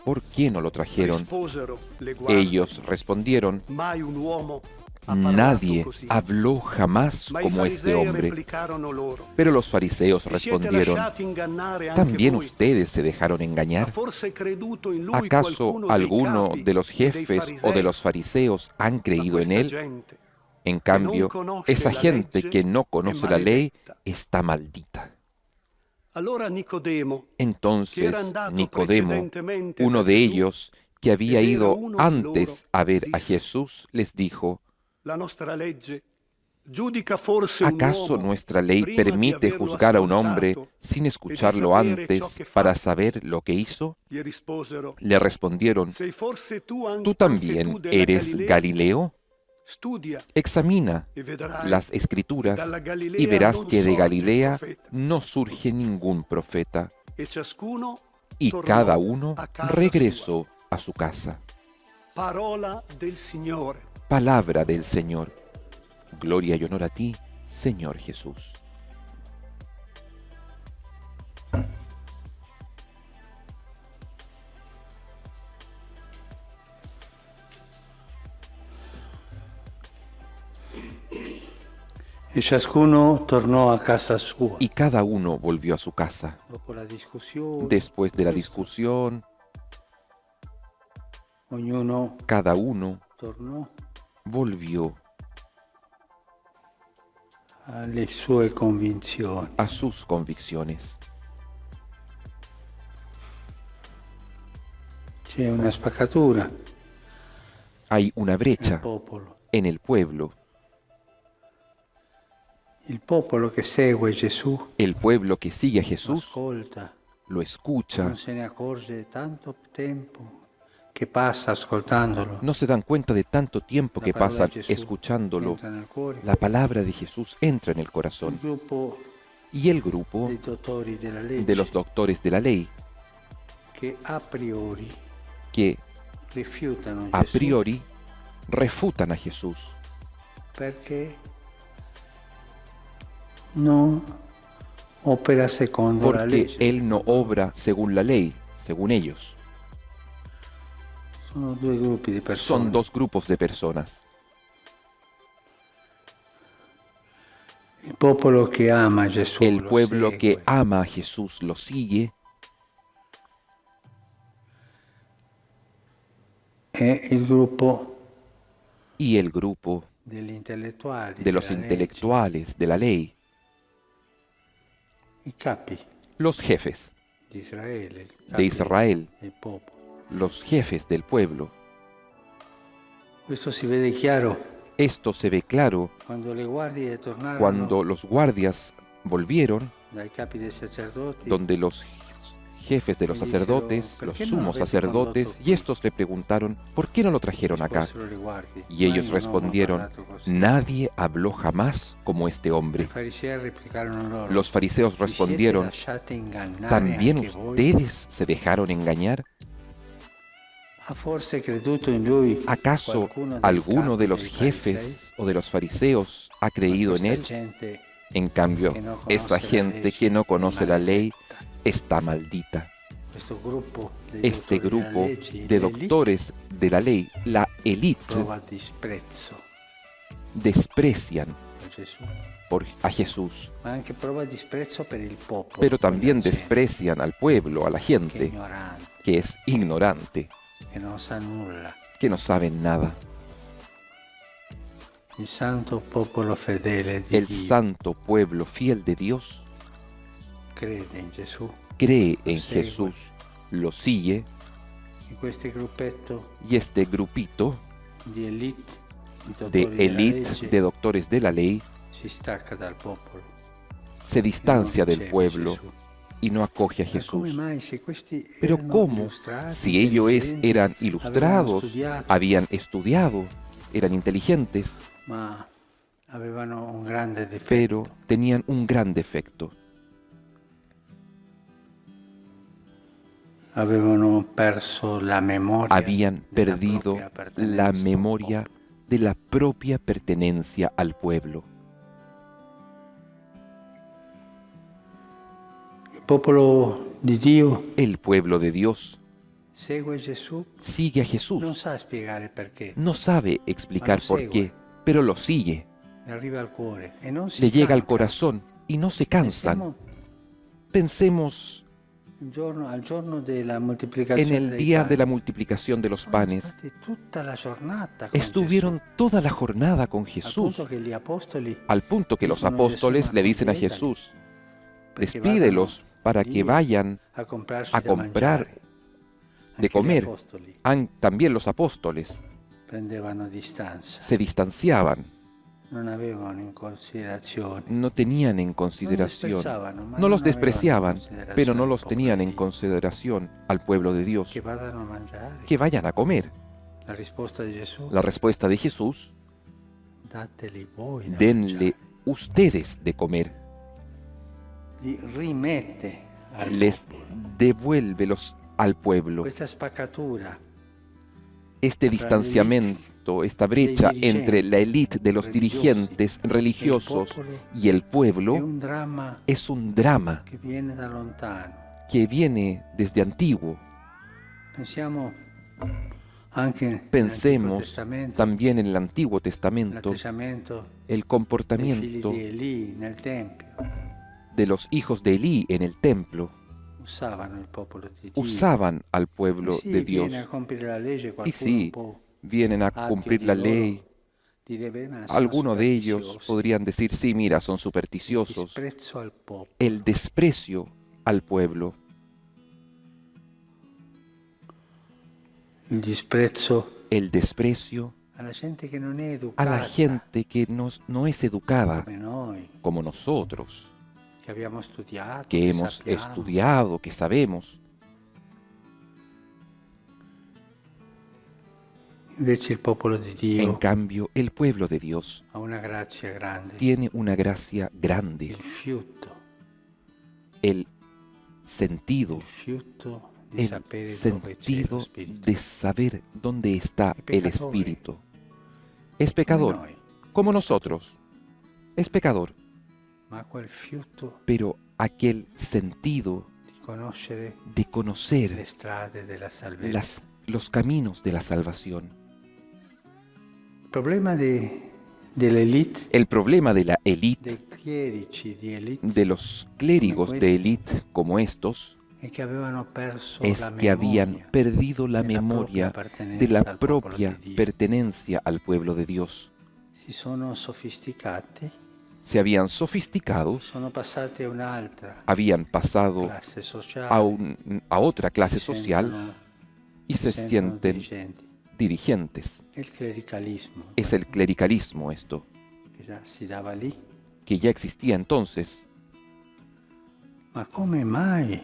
¿Por qué no lo trajeron? Risposero le guardie, Ellos respondieron: mai un uomo ha parlato nadie così. habló jamás Ma i como este farisei hombre. replicarono loro, Pero los fariseos "Vi siete respondieron: lasciati ingannare anche ¿también voi? ustedes se dejaron Ha engañar? forse creduto in lui ¿Acaso qualcuno dei alguno capi de los e dei jefes o farisei?" de los fariseos han Ma creído en questa él? gente En que non cambio, conosce esa la gente legge que no è conoce la ley maledetta. está maldita. Allora Nicodemo, che Entonces era andato Nicodemo, precedentemente uno da de Gesù, ellos que había ed era ido uno di antes loro, a ver a disse: Jesús, les dijo: la nostra legge giudica forse un ¿acaso uomo nuestra ley prima di permite averlo juzgar a un hombre ascoltato sin e di escucharlo sapere antes ciò che fa? para saber lo que hizo? Gli risposero: Le respondieron: sei forse tu ¿tú anche también tu della eres Galilea? Galileo? Studia Examina e vedrai las che Escrituras dalla Galilea y verás non que de sorge Galilea profeta. no surge ningún profeta. E ciascuno Y tornò cada uno a casa regresó a su casa. sua. Parola del Signore. Palabra del Señor. Gloria y honor a ti, Señor Jesús. E ciascuno tornò a casa sua. Y cada uno volvió a su casa. Dopo la discussione, Después de la discusión, ognuno cada uno tornò volvió alle sue convinzioni. a sus convicciones. C'è una spaccatura Hay una nel brecha popolo. en el pueblo. Il popolo che segue Gesù El pueblo que sigue a lo Jesús ascolta, lo escucha, non se ne accorge tanto tempo che passa ascoltandolo. no se dan cuenta de tanto tiempo La que parola pasan di Gesù escuchándolo. entra nel cuore. La palabra de Jesús entra en el Il corazón. gruppo Y el grupo dei dottori della legge de los doctores de la ley, che a priori que rifiutano a Gesù priori refutan a Jesús perché non opera secondo la porque legge. Él no obra según la ley, según ellos. Sono due gruppi di persone. Son dos grupos de personas. Il popolo che ama Gesù, El lo pueblo segue, que ama a Jesús lo sigue, e il gruppo y el grupo degli intellettuali, de los della intelectuales de la ley, legge, i capi los jefes di Israele, il capi de Israel, del popolo. los jefes del pueblo. Questo si vede chiaro Esto se ve claro quando le guardie tornarono cuando los guardias volvieron, dai capi dei sacerdoti. donde los jefes de los Y sacerdotes, dijeron, los ¿por qué no sumos habéis sacerdotes, condotto y qui? estos le preguntaron, ¿por qué no lo trajeron acá? Risposero le guardie, Y ellos "Mai un uomo ha respondieron, parlato così". nadie habló jamás como este I hombre. farisei replicarono loro, Los fariseos "Vi siete respondieron, lasciate ingannare ¿también anche voi? ustedes se dejaron engañar? Ha forse creduto in lui ¿Acaso qualcuno dei alguno capi de los dei farisei? jefes o de los fariseos ha creído en Questa él? gente En cambio, que no conoce esa la gente ley que no conoce la ley maledetta. está maldita. Questo gruppo dei Este dottori della grupo legge, de l'élite, doctores de la ley, la élite, prova disprezzo desprecian per Gesù, a Jesús, ma anche prova disprezzo per il popolo, pero per la también gente desprecian al pueblo, a la che è gente ignorante, que es ignorante, che non sa nulla. que no saben nada. Il santo popolo fedele di El Dio santo pueblo fiel de Dios crede in Gesù. cree en segue. Jesús, lo sigue, In questo gruppetto y este grupito di élite, di de dottori della élite legge, de doctores de la ley si stacca dal popolo. se distancia e non del riceve pueblo Gesù. y no acoge a Ma come Jesús. mai se questi Pero erano ¿cómo? illustrati, Si ellos intelligenti, eran avevano ilustrados, studiato, habían estudiado, eran inteligentes, ma avevano un grande defetto. pero tenían un gran defecto. Avevano perso la memoria Habían della perdido propria appartenenza la al memoria popolo. de la propia pertenencia al pueblo. Il popolo di Dio El pueblo de Dios segue Gesù, sigue a non Jesús. sa spiegare perché, No sabe explicar Ma lo por segue. qué, pero lo sigue. le arriva al cuore e non si Le llega al stanca. corazón y no se cansan. Pensiamo Pensemos al giorno della en moltiplicazione el dei día de la pani. multiplicación de los Sono panes. stati tutta la giornata con Estuvieron toda la jornada con Gesù, al Jesús, punto che gli apostoli al punto que los dicono a Gesù, apóstoles "Ma le dicen a conviétali, Jesús, perché despídelos vadano para lì que vayan a comprarsi a da comprar mangiare". de Anche gli comer. apostoli También los apóstoles prendevano distanza, se distanciaban, non avevano in considerazione, no tenían en non consideración, disprezzavano, ma no los non avevano in despreciaban, considerazione pero no il los popolo tenían di en Dio. consideración al pueblo de Dios, Che vadano a mangiare. que vayan a comer. La risposta di Gesù, La respuesta de Jesús, dateli voi da denle mangiare. ustedes de comer, Li rimette al les popolo. devuélvelos al pueblo. Questa spaccatura Este distanciamiento, esta brecha entre la élite de los dirigentes religiosos y el è pueblo un dramma es un drama che viene da lontano. que viene desde antiguo. Pensiamo anche nell'Antico Pensemos Testamento, también en el Antiguo Testamento l'atteggiamento el dei figli comportamiento di Elì nel Tempio. de los hijos de Elí en el templo. Usavano il popolo di Dio. Usaban al pueblo E sì, de Dios. viene a compiere la legge, Y qualcuno sí, un po' vienen a ateo cumplir di la loro ley. direbbe, "Ma sono Algunos de ellos superstiziosi". podrían decir, sí, mira, son supersticiosos. Disprezzo al popolo. El desprecio al pueblo, Il disprezzo el desprecio alla gente che non è a educata la gente que no es educada come noi, como nosotros, che abbiamo studiato, que hemos sappiamo. estudiado, que sabemos. Invece il popolo di En Dio cambio, el pueblo de Dios ha una grazia grande, tiene una gracia grande, il fiuto el sentido, di el sapere dove c'è lo sentido Spirito. de saber dónde está Y el pecador. Espíritu. Es Come pecador, noi, como nosotros. Es pecador, ma quel fiuto pero aquel sentido di conoscere de le conocer strade della salvezza. los caminos de la salvación. Il problema dell'elite, El problema de la élite, dei clerici di elite, de los clérigos de élite como estos, è che avevano perso es la que habían memoria perdido la della memoria propria de la appartenenza al popolo propia di Dio. pertenencia al pueblo de Dios. Si sono sofisticati, Se habían sofisticado, sono passati a un'altra habían pasado classe sociale, a otra clase si social sentono y se sentono sienten dirigenti. dirigentes. È il clericalismo Es el clericalismo esto, che già si dava lì. que ya existía entonces. Ma come mai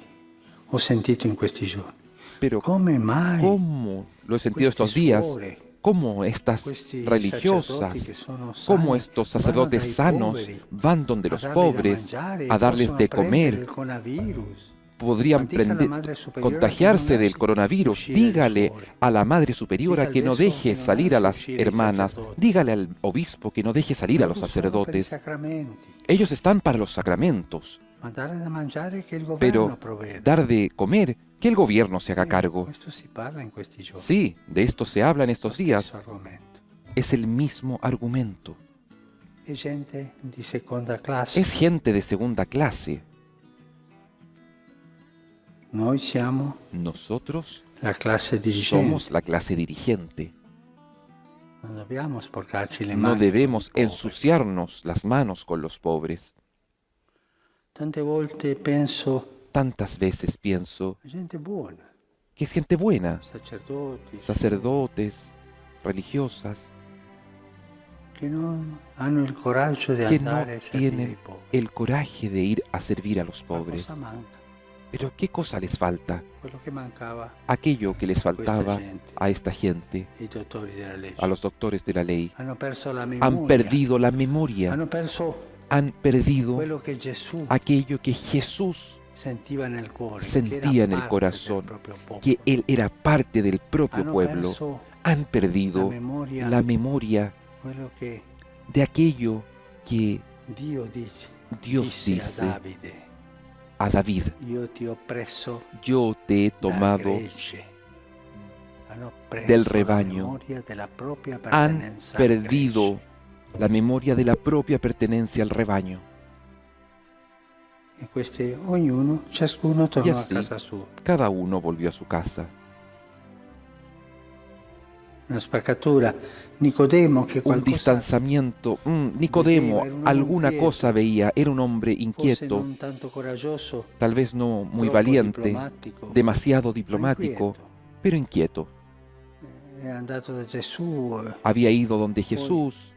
ho sentito in questi giorni? Pero Come mai ¿cómo lo he sentido questi estos días? suore, ¿Cómo estas questi religiosas, sacerdoti che sono cómo sani, estos vanno sacerdotes dai sanos poveri van donde a los darle da pobres mangiare, a darles possono de prendere comer? il coronavirus? Podrían Ma dica alla Madre Superiora contagiarse che non del lasci coronavirus. uscire le Dígale suore. a la Madre Superiora Dica al que no vescovo deje che non salir a lasci las uscire i hermanas. sacerdoti. Dígale al obispo que no deje salir a los Loro sono per i sacerdotes. sacramenti, Ellos están para los sacramentos, ma dare da mangiare che il governo pero provvede. dar de comer, que el gobierno se haga cargo. Questo si parla in questi giorni. Sí, de esto se habla en Lo estos stesso días. argomento. Es el mismo argumento. È gente di seconda classe. Es gente de segunda clase. Noi siamo Nosotros la classe dirigente. somos la clase dirigente. Non dobbiamo sporcarci le No mani. debemos con i poveri. ensuciarnos las manos con los pobres. Tante volte penso Tantas veces pienso a gente buona, que es gente buena, sacerdoti, sacerdotes, religiosas, che non hanno il coraggio di que no andare a servire i tienen poveri. el coraje de ir a servir a los Ma pobres. cosa manca? Pero ¿qué cosa les falta? Quello che mancava Aquello que les faltaba gente. a esta gente, ai dottori della legge. a los doctores de la ley. Hanno perso la memoria. Han perdido la memoria, Hanno perso han perdido quello che Gesù aquello que Jesús sentiva nel cuore, sentía che era en el parte corazón, del proprio popolo. que Él era parte del propio Hanno pueblo. perso Han la perdido memoria, la memoria quello che de aquello que Dio dice, Dios disse dice a Davide: a David: io ti ho preso yo te he da tomado gregge. Hanno perso del la rebaño. memoria della propria Han pertenenza al perdido gregge. la memoria de la propia pertenencia al rebaño. E questi, ciascuno tornò a así, casa sua. Cada uno volvió a su casa. Una spaccatura. Nicodemo che Un qualcosa distanciamiento. Nicodemo Vedeva, era un uomo alguna inquieto. cosa veía. Era un hombre forse inquieto, non tanto coraggioso, tal vez no muy troppo valiente, diplomatico, demasiado ma diplomático, inquieto. pero inquieto. È andato da Gesù, Había ido donde Jesús,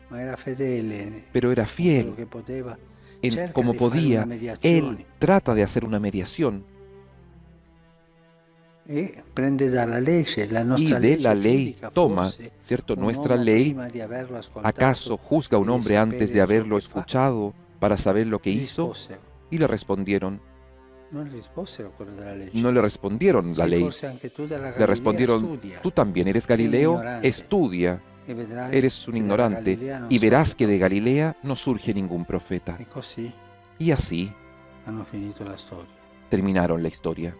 ma era fedele, pero era quello fiel che poteva. en Cerca como di fare podía. una mediazione Él trata de hacer una mediación e prende dalla legge, la y nostra de legge la ley giudica toma, forse ¿cierto? un Nuestra uomo ley, prima di averlo ascoltato, ¿acaso juzga a un e di hombre antes de sapere haberlo ciò che fa? escuchado para saber lo que Gli hizo? risposero, Y le respondieron, non risposero quello della legge. no le respondieron la Sì, ley. forse anche tu della Le Galilea respondieron, studia, tú también eres Sei un Galileo, ignorante. estudia, e vedrai eres un che dalla ignorante, Galilea non y verás sorge que de profeta. Galilea no surge ningún profeta. E così Y así hanno finito la storia. terminaron la historia.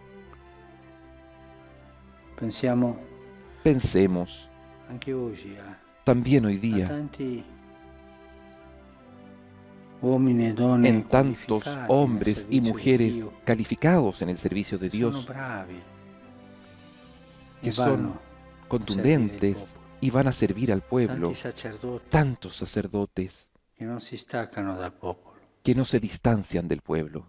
Pensiamo Pensemos anche oggi a también hoy a día tanti uomini e donne en tantos qualificati nel hombres y servizio di mujeres Dio, calificados en el servicio de sono Dios, bravi que e son vanno a servire il contundentes popolo. y van a servir al pueblo. Tanti sacerdoti Tantos sacerdotes che non si staccano dal popolo. que no se distancian del pueblo.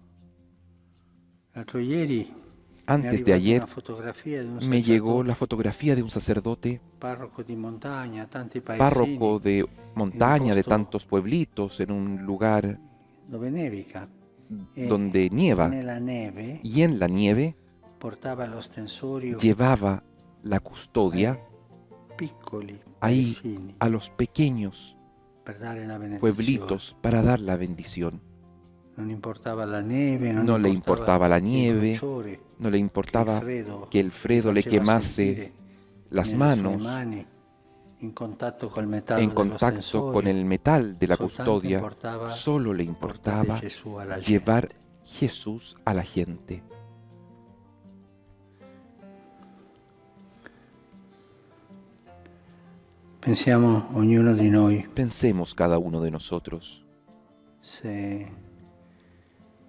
L'altro ieri mi è Antes de arrivata ayer una fotografia di un me llegó sacerdote, la fotografía de un sacerdote, parroco di montagna, tanti paesini, párroco de montaña, de posto tantos pueblitos, en un lugar dove nevica. E donde nieva, nella neve y en la nieve portava lo stensorio llevaba la custodia ai piccoli ahí paesini a los pequeños per dare la benedizione. pueblitos para dar la bendición. Non importava la neve, No le importaba la il nieve, bruciore, no le che importaba il el Fredo le faceva quemase sentire las nelle sue manos mani, in contatto col metallo en dello contacto stensorio. con el metal de la Soltanto custodia. importava Solo le portare importaba Gesù alla llevar gente. Jesús a la gente. Pensiamo ognuno di noi Pensemos cada uno de nosotros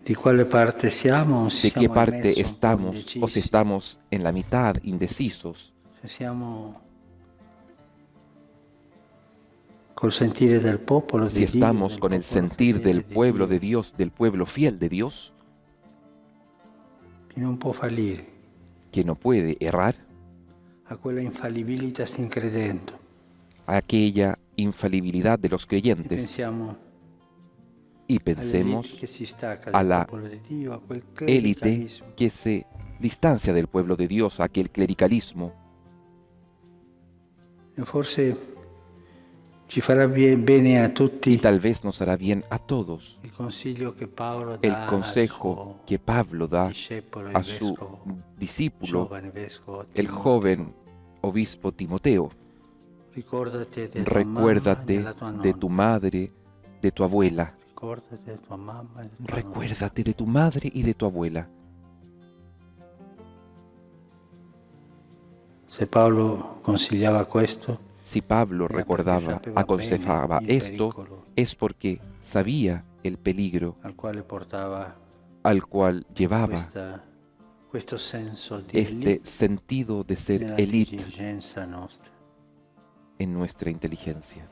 di quale parte siamo, o se de qué siamo al parte mezzo, un po' estamos o indecisi, si estamos en la mitad, indecisos, se siamo col sentire del popolo si di Dio, estamos del con el popolo sentir fedele del di pueblo Dio, de Dios, del pueblo fiel de Dios, che non può fallire, que no puede errar, a quella infallibilità sin credendo. a aquella infalibilidad de los E creyentes pensiamo y all'elite pensemos che si stacca a dal la popolo di Dio, a quel élite clericalismo. que se distancia del pueblo de Dios, a aquel clericalismo. E forse ci farà bene a Y tutti tal vez nos hará bien a todos il consiglio che Paolo el dà al consejo suo que Pablo da discepolo, a il su vescovo, discípulo, giovane vescovo el Timoteo. joven obispo Timoteo. Ricordate di tua mamma e Recuérdate della tua de tu nonna. madre, de tu abuela. Ricordate di tua mamma e di tua nonna. Recuérdate de tu madre y de tu abuela. Se Paolo consigliava questo, Si Pablo era perché recordaba, sapeva aconsejaba bene il esto, pericolo es porque sabía el peligro al quale portava al cual llevaba questo senso di este elite sentido de ser nella élite diligenza nostra. en nuestra inteligencia.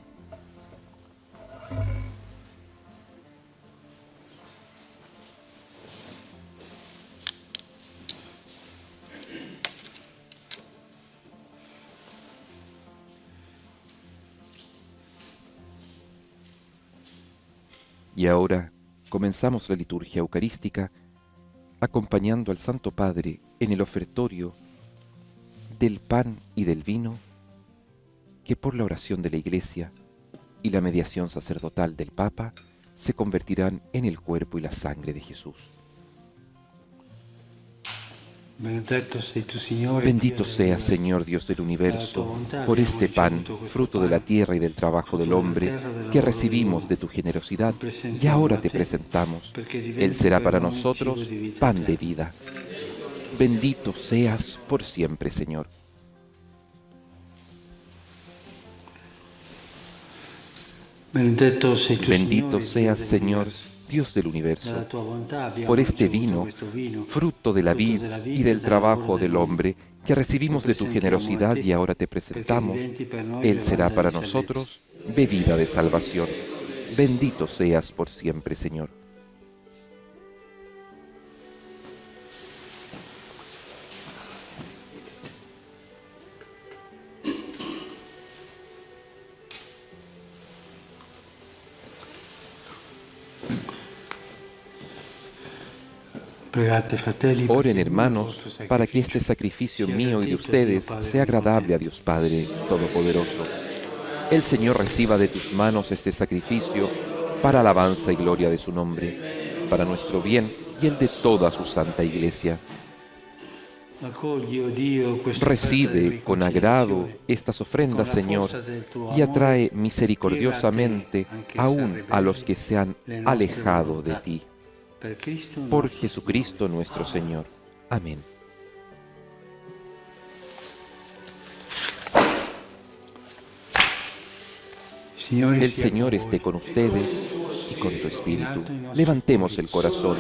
Y ahora comenzamos la liturgia eucarística acompañando al Santo Padre en el ofertorio del pan y del vino que por la oración de la Iglesia y la mediación sacerdotal del Papa se convertirán en el cuerpo y la sangre de Jesús. Benedetto sei tu, Signore, Bendito Dio seas, dell'universo. Señor Dios del universo, por este pan, fruto de la tierra y del trabajo del Fruto della hombre, terra e del que lavoro recibimos dell'uomo. de tu generosidad, Lo presentiamo y ahora a te te, presentamos. perché Él diventi será per para noi nosotros cibo di vita pan de eterna. vida. Bendito seas por siempre, Señor. Benedetto sei tu, Bendito Signore, seas, Dio Señor, dell'universo. Dios del Dalla universo, tua bontà abbiamo por este ricevuto vino, questo vino, fruto de la vid della y vita del e trabajo lavoro del dell'uomo. hombre, que recibimos de tu generosidad y ahora te presentamos. Perché diventi per noi Él será levanda para di salvezza. nosotros bebida de salvación. Bendito seas por siempre, Señor. Pregate, fratelli, Oren, perché hermanos, il vostro para que este sacrificio sacrificio mío y de sia gradito a Dio ustedes Padre sea agradable a Onnipotente. Dios Padre Todopoderoso. El Señor reciba de tus manos este sacrificio para alabanza y gloria de su nombre, para nuestro bien y el de toda su santa Iglesia. Accogli, o Dio, questa offerta di Recibe con agrado riconciliazione. estas ofrendas, Con la Señor, forza del tuo y amore, atrae misericordiosamente piegate, aún anche a los se que se han le nostre alejado de volontà. ti. Per Cristo Por nostro Jesucristo nuestro Señor. Amén. Signore El sia Señor con esté voi. con ustedes y con tu espíritu. Levantemos el corazón.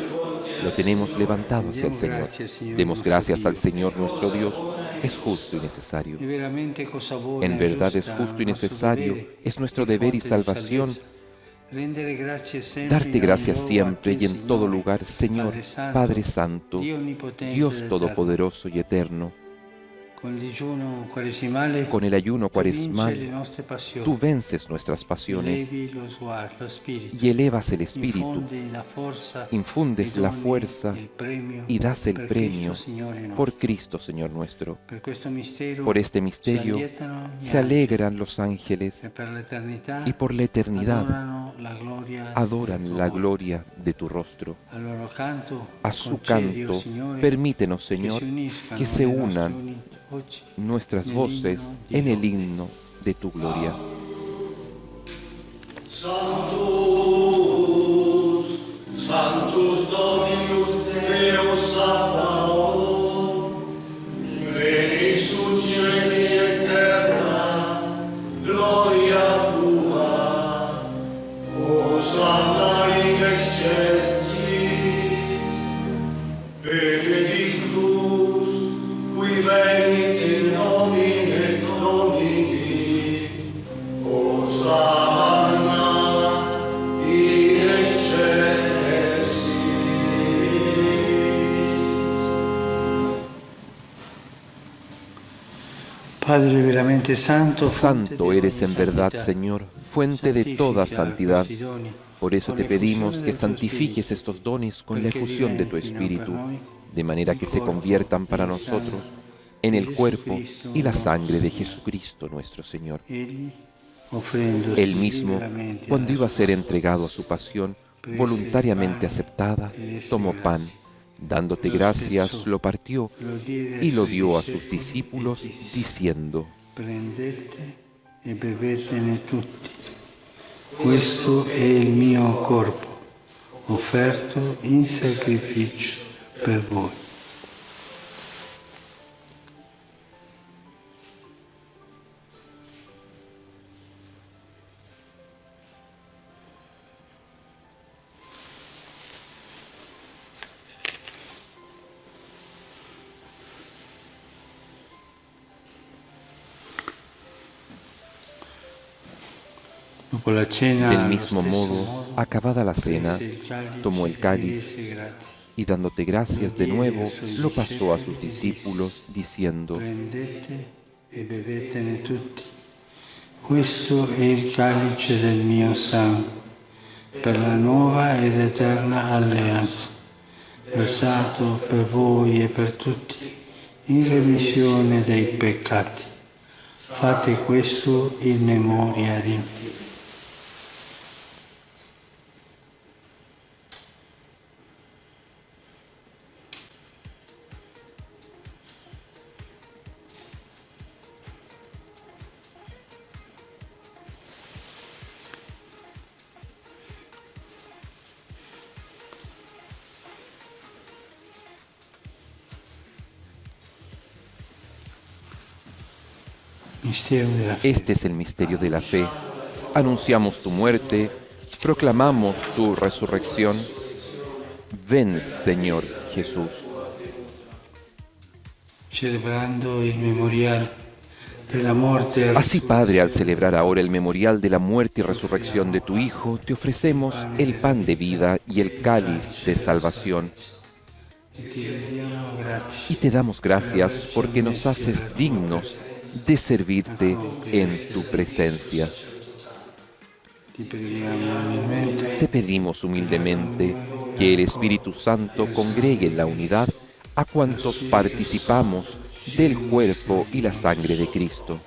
Lo tenemos levantado hacia el Señor. Demos gracias al Señor nuestro Dios. Es justo y necesario. E veramente cosa buona En e verdad es giusta, justo y nostro necesario, dovere es nuestro e deber y fonte di salvación salvezza. Rendere grazie sempre darte in ogni gracias luogo a siempre te, y en todo Signore, lugar, Señor, Padre Padre Santo, Dio onnipotente Dios ed eterno. Todopoderoso y eterno. Con il digiuno quaresimale, Con el ayuno tu vinci le cuaresmal, nostre passioni, tú vences nuestras pasiones elevi lo spirito, y elevas el espíritu, infondi la forza, infundes i la doni, fuerza il premio, y das el per premio Cristo, Signore nostro. por Cristo, Señor nuestro. Per questo mistero Por este misterio si allietano gli se alegran los ángeles angeli, e per l'eternità y por la eternidad adorano la gloria del adoran tuo la volto. gloria de tu rostro. Al loro canto, A su concedi, oh canto, Signore, permítenos, che Señor, si uniscano que se le nostre unan voci nuestras nel voces himno di en el lode. himno de tu gloria. Sanctus Dominus Deus Sabaoth, pleni sul cieli et terra, gloria tua, Hosanna in excelsis, benedictus, qui venit in nomine Domini, Hosanna in excelsis. Padre veramente santo, Santo eres en verdad, Señor, fuente de toda santidad. Por eso te pedimos que santifiques estos dones con la efusión de tu Espíritu, de manera que se conviertan para nosotros en el cuerpo y la sangre de Jesucristo nuestro Señor. Él mismo, cuando iba a ser entregado a su pasión, voluntariamente aceptada, tomó pan, dándote gracias, lo partió y lo dio a sus discípulos, diciendo: Prendete e bevetene tutti. Questo è il mio corpo, offerto in sacrificio per voi. Del mismo modo, acabada la cena, tomó el cáliz y dándote gracias de nuevo, lo pasó a sus discípulos, diciendo: Prendete e bevetene tutti. Questo è il calice del mio sangue, per la nuova ed eterna alleanza, versato per voi e per tutti, in remissione dei peccati. Fate questo in memoria di me. Este es el misterio de la fe. Anunciamos tu muerte, proclamamos tu resurrección. Ven, Señor Jesús. Celebrando il memorial della morte. Así, Padre, al celebrar ahora el memorial de la muerte y resurrección de tu Hijo, te ofrecemos el pan de vida y el cáliz de salvación. Y te damos gracias porque nos haces dignos de servirte en tu presencia. Te pedimos humildemente que el Espíritu Santo congregue en la unidad a cuantos participamos del cuerpo y la sangre de Cristo.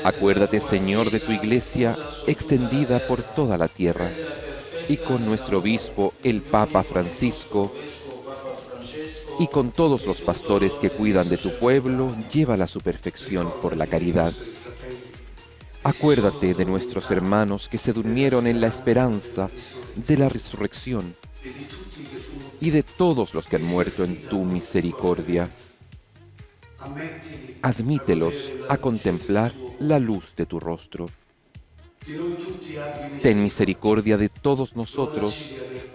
Acuérdate, Señor, de tu Iglesia extendida por toda la tierra, y con nuestro obispo, el Papa Francisco, y con todos los pastores que cuidan de tu pueblo, llévala a su perfección por la caridad. Acuérdate de nuestros hermanos que se durmieron en la esperanza de la resurrección, y de todos los que han muerto en tu misericordia. Admítelos a contemplar la luz de tu rostro. Ten misericordia de todos nosotros,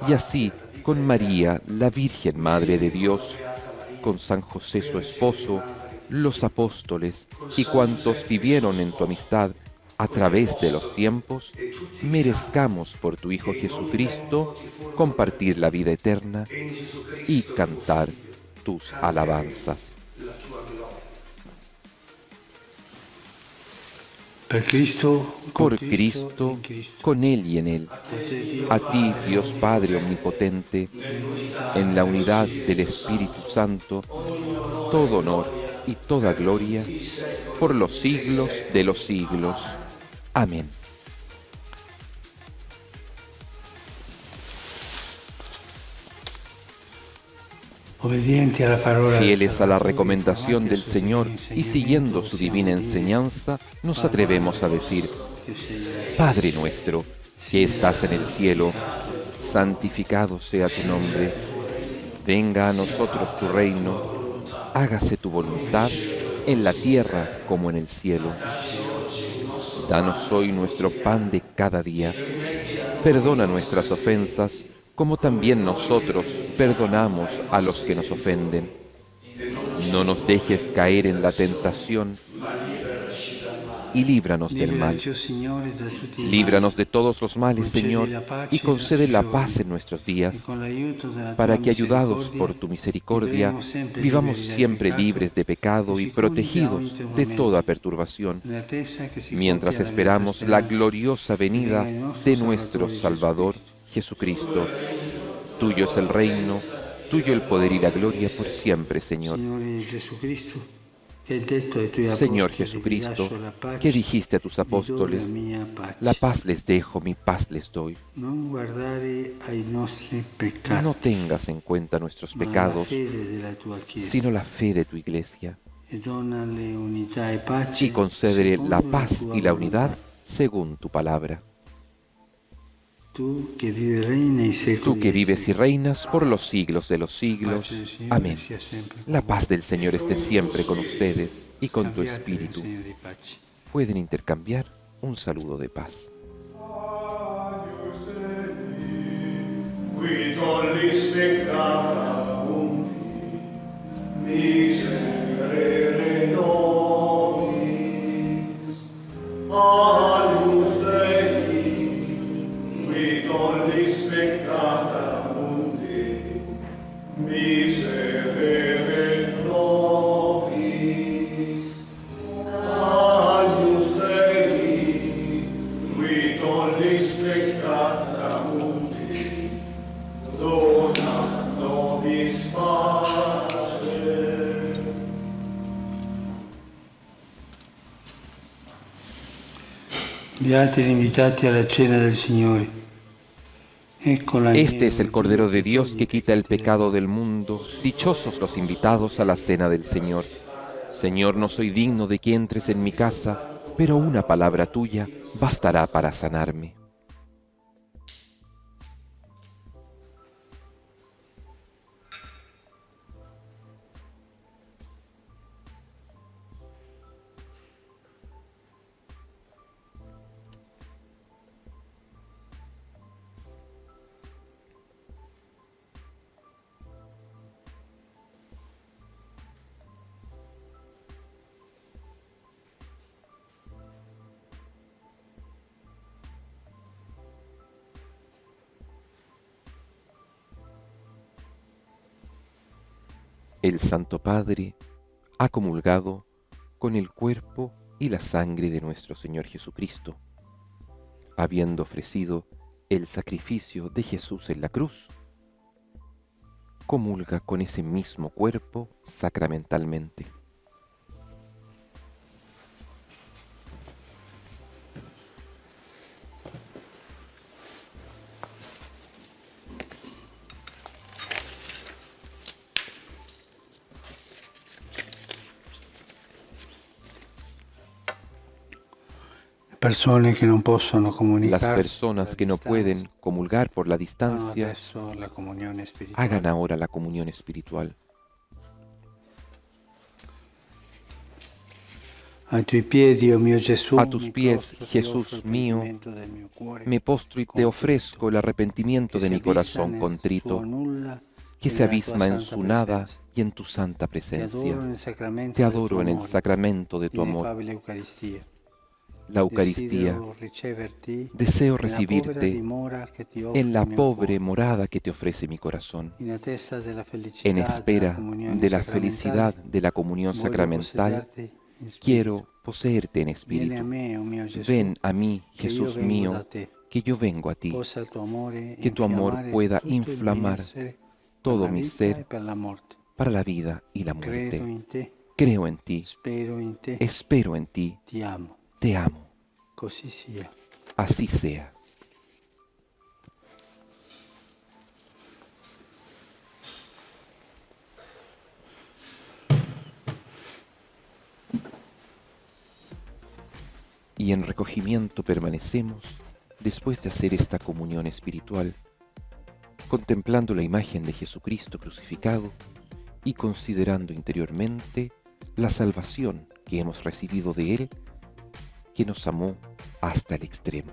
y así, con María, la Virgen Madre de Dios, con San José su esposo, los apóstoles y cuantos vivieron en tu amistad a través de los tiempos, merezcamos por tu Hijo Jesucristo compartir la vida eterna y cantar tus alabanzas. Por Cristo, con Él y en Él. A ti, Dios Padre Omnipotente, en la unidad del Espíritu Santo, todo honor y toda gloria, por los siglos de los siglos. Amén. Fieles a la recomendación del Señor y siguiendo su divina enseñanza, nos atrevemos a decir: Padre nuestro, que estás en el cielo, santificado sea tu nombre. Venga a nosotros tu reino. Hágase tu voluntad en la tierra como en el cielo. Danos hoy nuestro pan de cada día. Perdona nuestras ofensas, como también nosotros perdonamos a los que nos ofenden. No nos dejes caer en la tentación y líbranos del mal. Liberaci, o Signore, da tutti i Líbranos mali. de todos los males, Concedi Señor, la pace y ai concede nostri la giorni, paz en nuestros días, y con l'aiuto della para tua que, ayudados misericordia, por tu misericordia, vivremo sempre vivamos liberi dal siempre peccato libres de pecado e y sicuri da ogni protegidos de turmento, toda perturbación, in attesa che si mientras compia la beata esperamos la speranza gloriosa che venida venga il nostro de nuestro Salvatore Salvador Jesucristo. Tuyo es el reino, tuyo el poder y la gloria por siempre, Señor. Signore Gesù Cristo, che hai detto ai tuoi Señor apostoli, vi Jesucristo, lascio la pace, que dijiste a tus vi do la apóstoles, mia pace. la paz les dejo, mi paz les doy. Non guardare ai nostri No peccati, tengas en cuenta nuestros ma alla pecados, fede della tua Chiesa, sino la fe de tu iglesia, e donale unità e pace y concédele la secondo paz tua y la volontà. unidad según tu palabra. Tu che vivi e regni nei secoli Tú que dei vives y secoli. reinas por los siglos de los siglos. Pace del Signore Amén. sia sempre con La voi. paz del Señor esté siempre con ustedes y con tu Cambiate il espíritu. segno di pace. Pueden intercambiar un saludo de paz. Qui tollis peccata mundi, miserere nobis. Agnus Dei, qui tollis peccata mundi, miserere nobis. Agnus Dei, qui tollis peccata mundi, dona nobis pace. Beati gli invitati alla cena del Signore. Ecco Este es el Cordero de Dios que quita el pecado del mundo. Dichosos los invitados a la cena del Señor. Señor, no soy digno de que entres en mi casa, pero una palabra tuya bastará para sanarme. El Santo Padre ha comulgado con el cuerpo y la sangre de nuestro Señor Jesucristo, habiendo ofrecido el sacrificio de Jesús en la cruz. Comulga con ese mismo cuerpo sacramentalmente. persone che non possono Las comunicarsi personas que no pueden comulgar por la fanno distancia, adesso la comunione spirituale. hagan ahora la comunión espiritual. Ai tuoi piedi, oh mio Gesù, A tus mi pies, prostro, ti Jesús offro il mío, pentimento del mio cuore, Me postro y te ofrezco el arrepentimiento che de si mi abissa corazón nel contrito, tuo nulla que e se nella tua abisma en santa su nada presenza. y en tu santa Ti adoro presencia. nel sacramento Te del tuo adoro en el amore, sacramento de tu amor, l'ineffabile Eucaristia. la Eucaristía. Desidero riceverti Deseo nella povera recibirte dimora che ti offre en la il mio pobre cuore, morada que te ofrece mi corazón, in attesa della felicità en della espera comunione de la sacramentale. felicidad de la comunión Voglio sacramental. possederti in spirito. Quiero poseerte en Vieni a espíritu. me, oh mio Gesù, Ven a mí, che io Jesús vengo mío, da te. que yo vengo a ti, Possa il tuo amore que tu amor infiammare pueda tutto il mio inflamar essere per todo la mi vita ser e per la morte. para la vida y la Credo muerte. in te, Creo en ti, spero in te, espero en ti, ti amo. te amo. Così sia. Así sea. Y en recogimiento permanecemos después de hacer esta comunión espiritual, contemplando la imagen de Jesucristo crucificado y considerando interiormente la salvación que hemos recibido de Él, que nos amó hasta el extremo.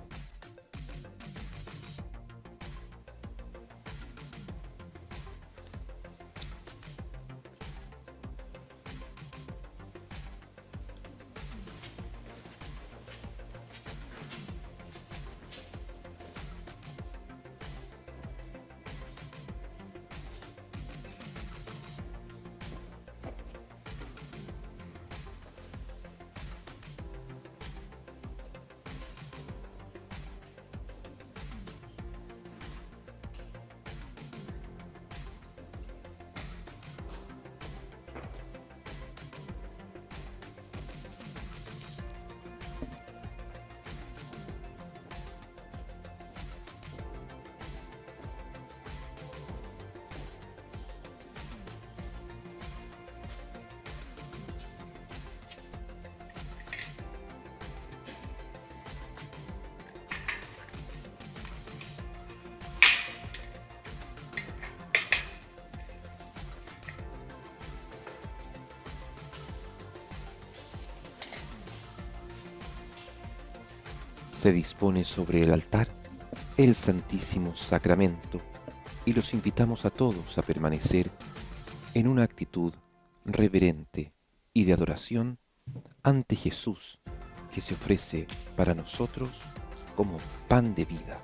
Se dispone sobre el altar el Santísimo Sacramento y los invitamos a todos a permanecer en una actitud reverente y de adoración ante Jesús, que se ofrece para nosotros como pan de vida.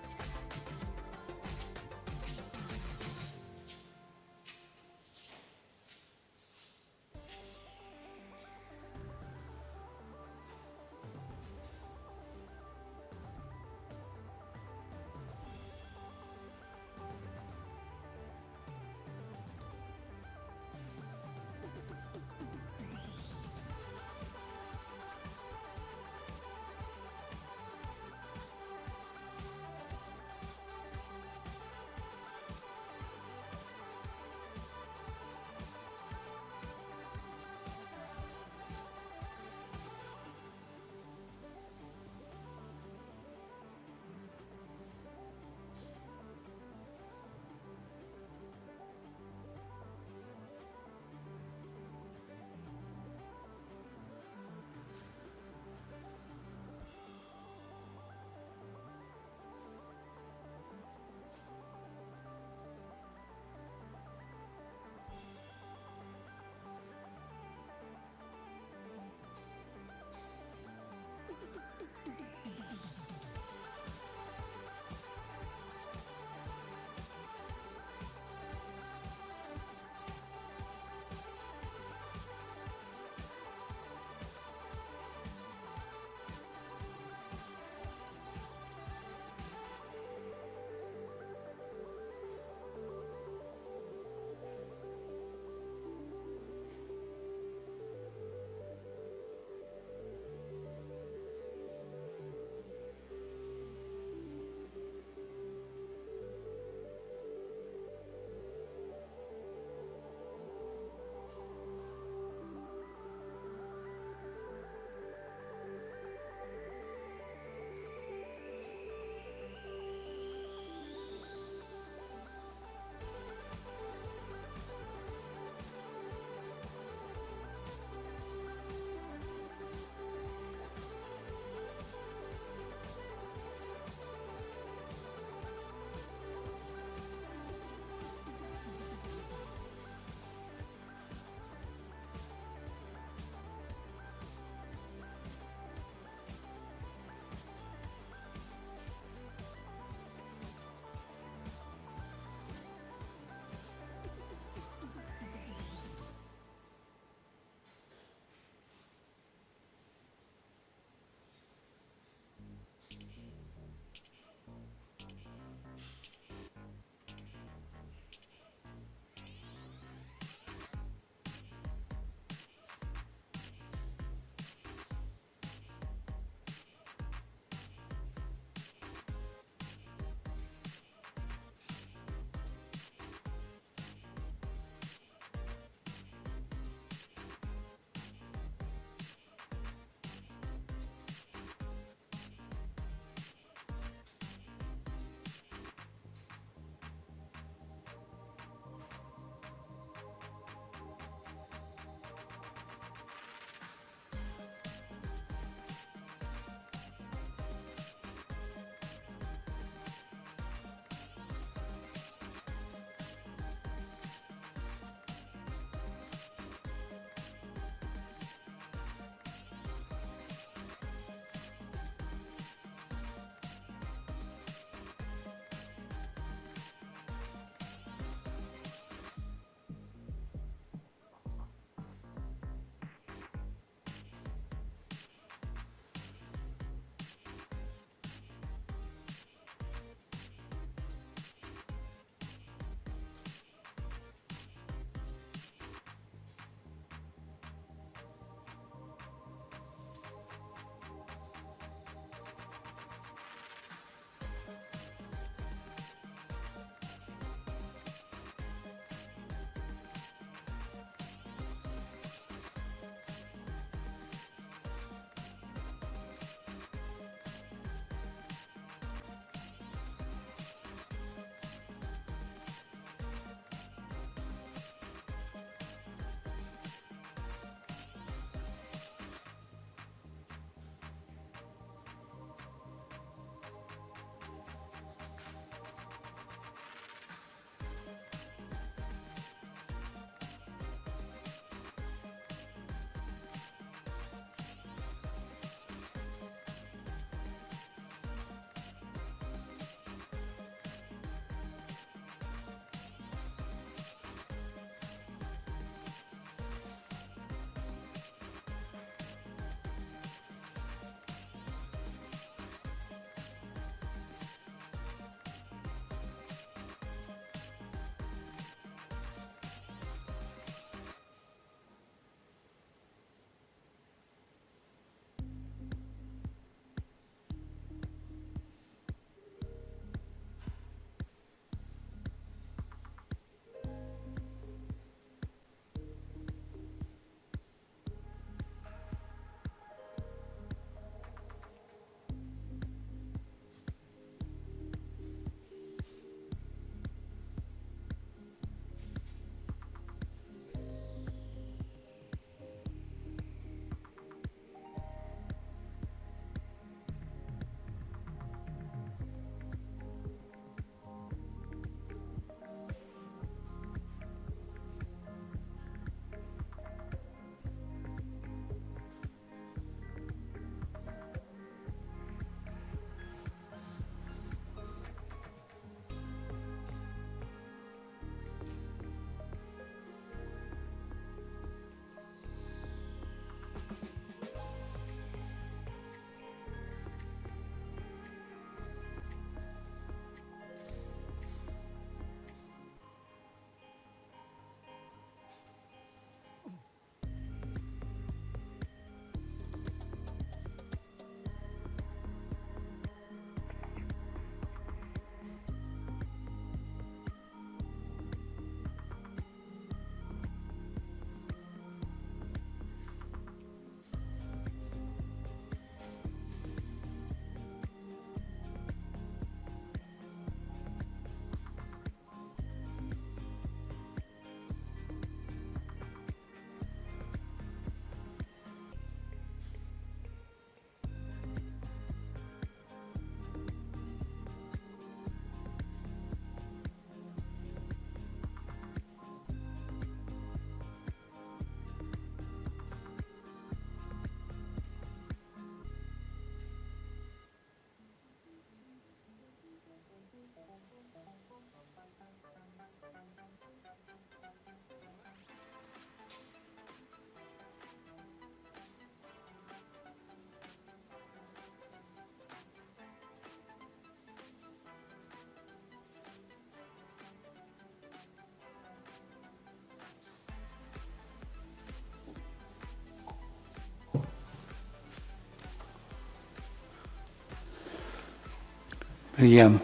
Preghiamo.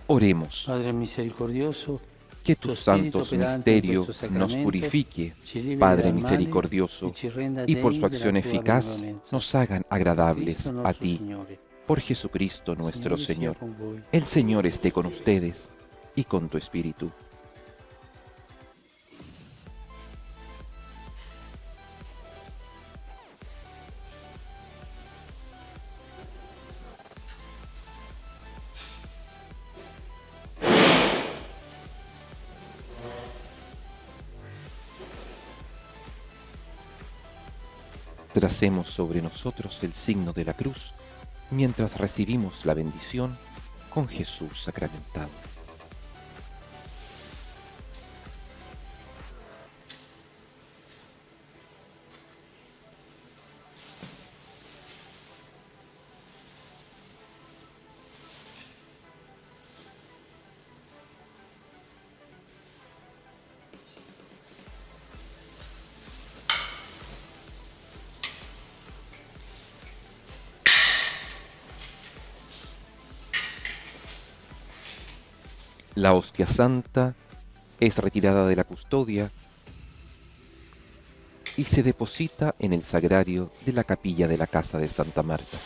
Oremos. Padre misericordioso, Que tus santos misterios nos purifique, Padre misericordioso, y por su acción eficaz nos hagan agradables a ti. Por Jesucristo nuestro Señor. El Señor esté con ustedes y con tu espíritu. Tracemos sobre nosotros el signo de la cruz, mientras recibimos la bendición con Jesús sacramentado. La hostia santa es retirada de la custodia y se deposita en el sagrario de la capilla de la casa de Santa Marta.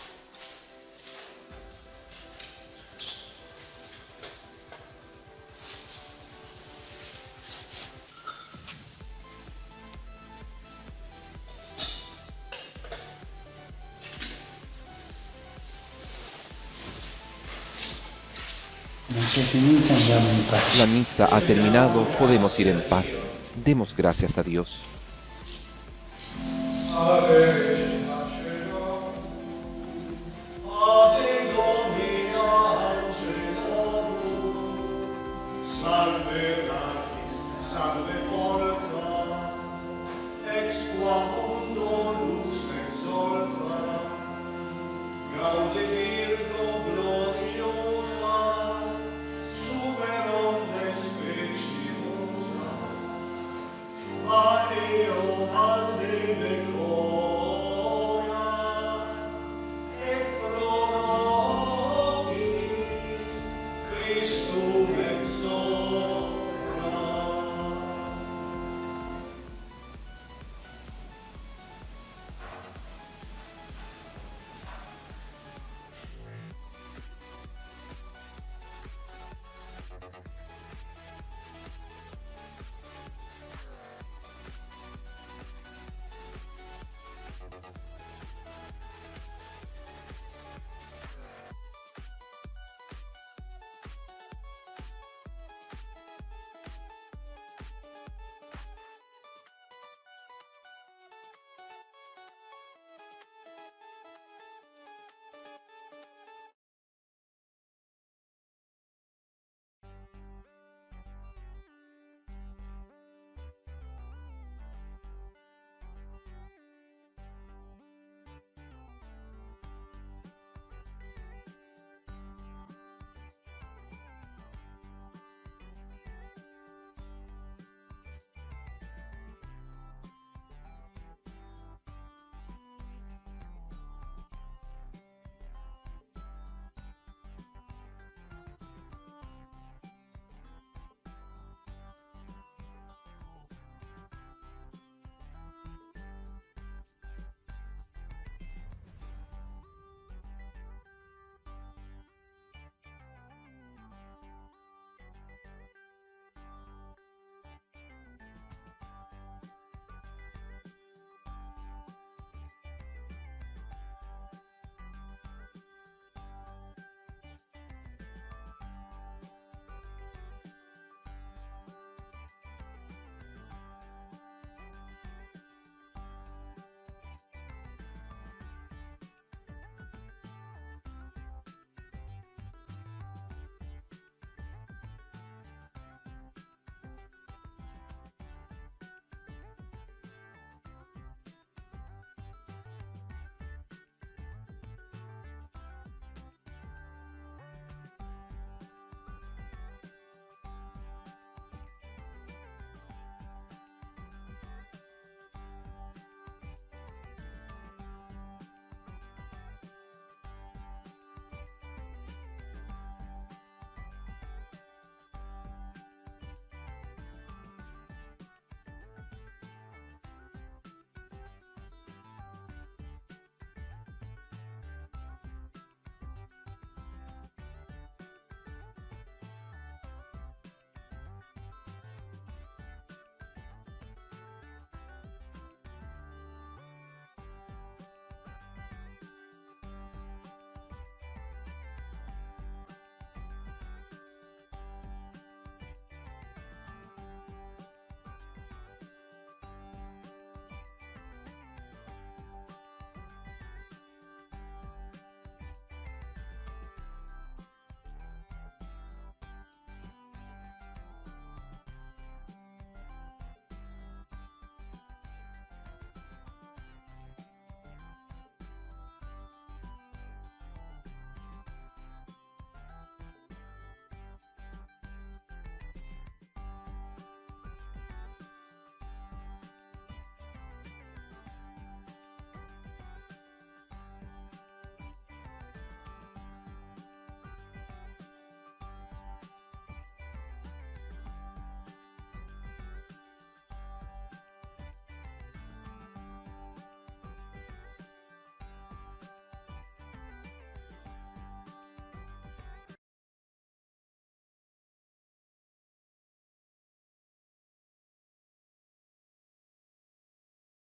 La misa ha terminado, podemos ir en paz. Demos gracias a Dios. Io, Padre,